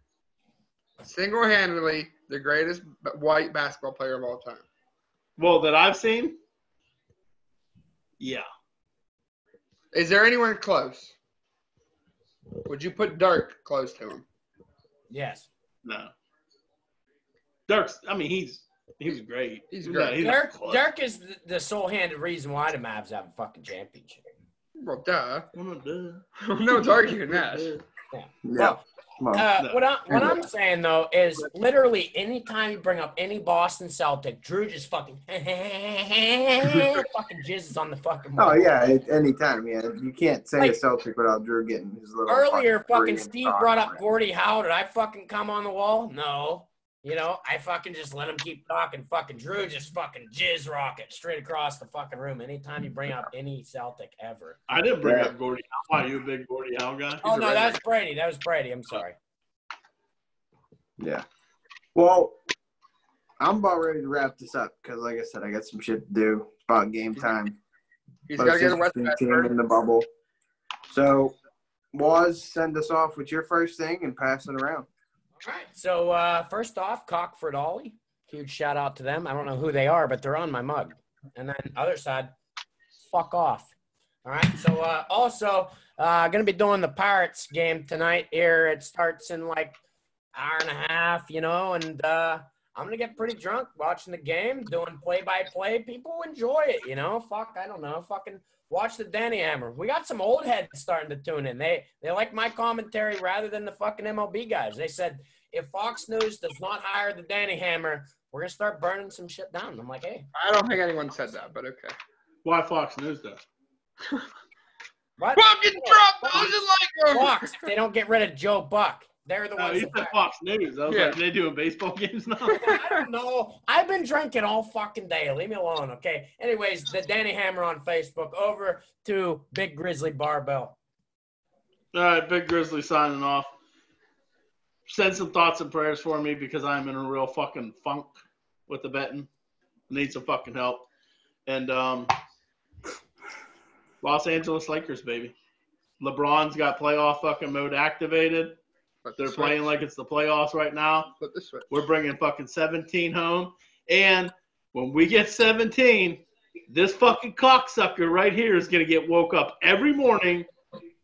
single-handedly the greatest white basketball player of all time? Well, that I've seen? Yeah. Is there anyone close? Would you put Dirk close to him? Yes. No. Dirk's, I mean, he was great. He's great. Dirk is the sole-handed reason why the Mavs have a fucking championship. Well, duh. Well, duh. No one's arguing that. Yeah. Well, What I'm saying though is literally anytime you bring up any Boston Celtic, Drew just fucking fucking jizzes on the fucking wall. Oh yeah, anytime. Yeah, you can't say a Celtic without Drew getting his little. Earlier, fucking Steve brought up Gordie Howe. Did I fucking come on the wall? No. You know, I fucking just let him keep talking. Fucking Drew just fucking jizz rocket straight across the fucking room anytime you bring up any Celtic ever. I didn't bring up Gordie Howe. Why, you a big Gordie Howe guy? Oh, no, that was Brady. That was Brady. I'm sorry. Yeah. Well, I'm about ready to wrap this up because, like I said, I got some shit to do. It's about game time. He's got to get a West team in the bubble. So, Waz, send us off with your first thing and pass it around. All right. So, first off, Cockford Ollie. Huge shout out to them. I don't know who they are, but they're on my mug. And then other side, fuck off. All right. So, also, going to be doing the Pirates game tonight here. It starts in like hour and a half, you know, and I'm going to get pretty drunk watching the game, doing play-by-play. People enjoy it, you know. Fuck, I don't know. Fucking watch the Danny Hammer. We got some old heads starting to tune in. They like my commentary rather than the fucking MLB guys. They said, if Fox News does not hire the Danny Hammer, we're going to start burning some shit down. I'm like, hey. I don't think anyone said that, but okay. Why Fox News does? What? Fucking Trump doesn't like them. Fox, if they don't get rid of Joe Buck. They're the ones. You said Fox News. I was like, they doing baseball games now? I don't know. I've been drinking all fucking day. Leave me alone, okay? Anyways, the Danny Hammer on Facebook. Over to Big Grizzly Barbell. All right, Big Grizzly signing off. Send some thoughts and prayers for me because I'm in a real fucking funk with the betting. Need some fucking help. And Los Angeles Lakers, baby. LeBron's got playoff fucking mode activated. They're playing like it's the playoffs right now. We're bringing fucking 17 home. And when we get 17, this fucking cocksucker right here is going to get woke up every morning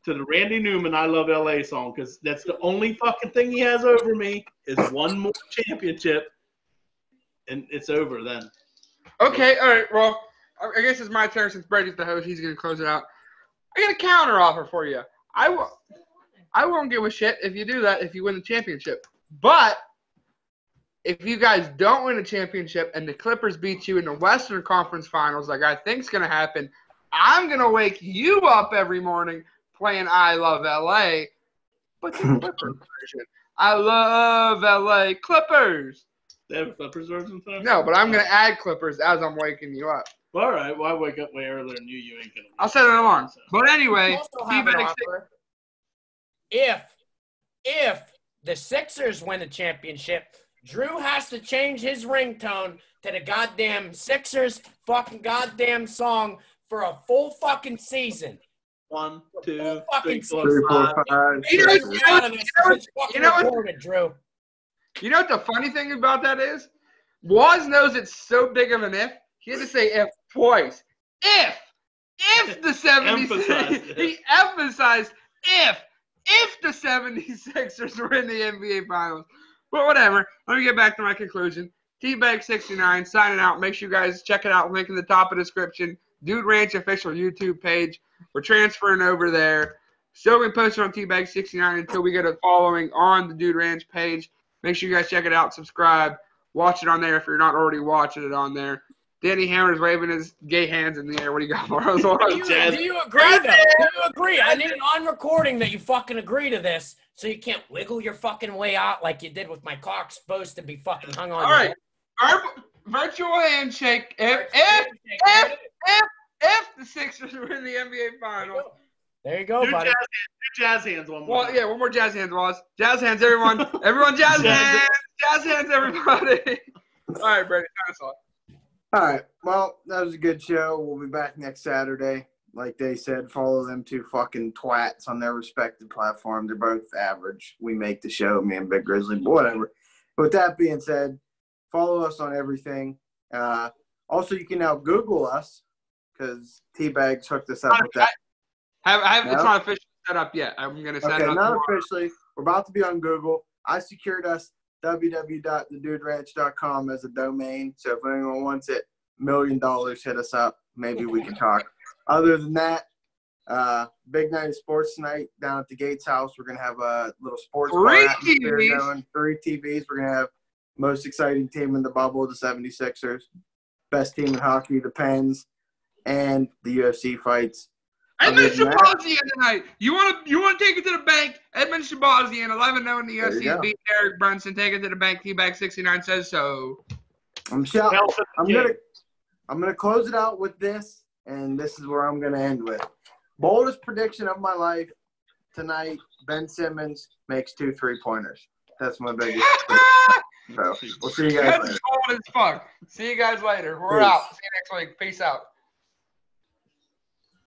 to the Randy Newman I Love L.A. song because that's the only fucking thing he has over me is one more championship, and it's over then. Okay, all right. Well, I guess it's my turn since Brady's the host. He's going to close it out. I got a counter offer for you. I won't give a shit if you do that if you win the championship. But if you guys don't win a championship and the Clippers beat you in the Western Conference Finals like I think's going to happen, I'm going to wake you up every morning playing I Love L.A., but the Clippers version. I love L.A. Clippers. They have a Clippers version? No, but I'm going to add Clippers as I'm waking you up. All right. Well, I wake up way earlier than you. You ain't going to. I'll set an alarm. But anyway, also have an offer. If the Sixers win the championship, Drew has to change his ringtone to the goddamn Sixers fucking goddamn song for a full fucking season. 1, 2, 3, 4, 5. You know what, Drew? You know what the funny thing about that is? Waz knows it's so big of an if. He had to say if twice. If the 76ers, he emphasized if the 76ers were in the NBA Finals. But whatever. Let me get back to my conclusion. TeaBags69 signing out. Make sure you guys check it out. Link in the top of the description. Dude Ranch official YouTube page. We're transferring over there. Still going to post it on TeaBags69 until we get a following on the Dude Ranch page. Make sure you guys check it out. Subscribe. Watch it on there if you're not already watching it on there. Danny Hammer's waving his gay hands in the air. What do you got for us? Do you agree, though? Do you agree? I need it on recording that you fucking agree to this so you can't wiggle your fucking way out like you did with my cock supposed to be fucking hung on. All right. Our virtual handshake. If the Sixers were in the NBA Finals. There you go, buddy. Jazz hands one more. Well, yeah, one more jazz hands, Waz. Jazz hands, everyone. Everyone, jazz hands. Jazz hands, everybody. All right, Brady, sign us off. All right. Well, that was a good show. We'll be back next Saturday. Like they said, follow them two fucking twats on their respective platform. They're both average. We make the show, me and Big Grizzly, but whatever. With that being said, follow us on everything. Also, you can now Google us because TeaBags hooked us up with that. It's not officially set up yet. I'm going to set it up. Okay, not officially. We're about to be on Google. I secured us www.theduderanch.com as a domain. So if anyone wants it, $1 million, hit us up. Maybe we can talk. Other than that, Big night of sports tonight down at the Gates house. We're going to have a little sports bar Three atmosphere TVs. going. 3 TVs. We're going to have most exciting team in the bubble, the 76ers. Best team in hockey, the Pens, and the UFC fights. Edmund Shabazian tonight. You want to take it to the bank? Edmund Shabazian, 11-0 in the UFC, beat Eric Brunson. Take it to the bank. TeaBags69 says so. I'm gonna close it out with this, and this is where I'm gonna end with. Boldest prediction of my life tonight: Ben Simmons makes 2 3-pointers. That's my biggest prediction. So we'll see you guys later. Bold as fuck. See you guys later. We're out. See you next week. Peace out.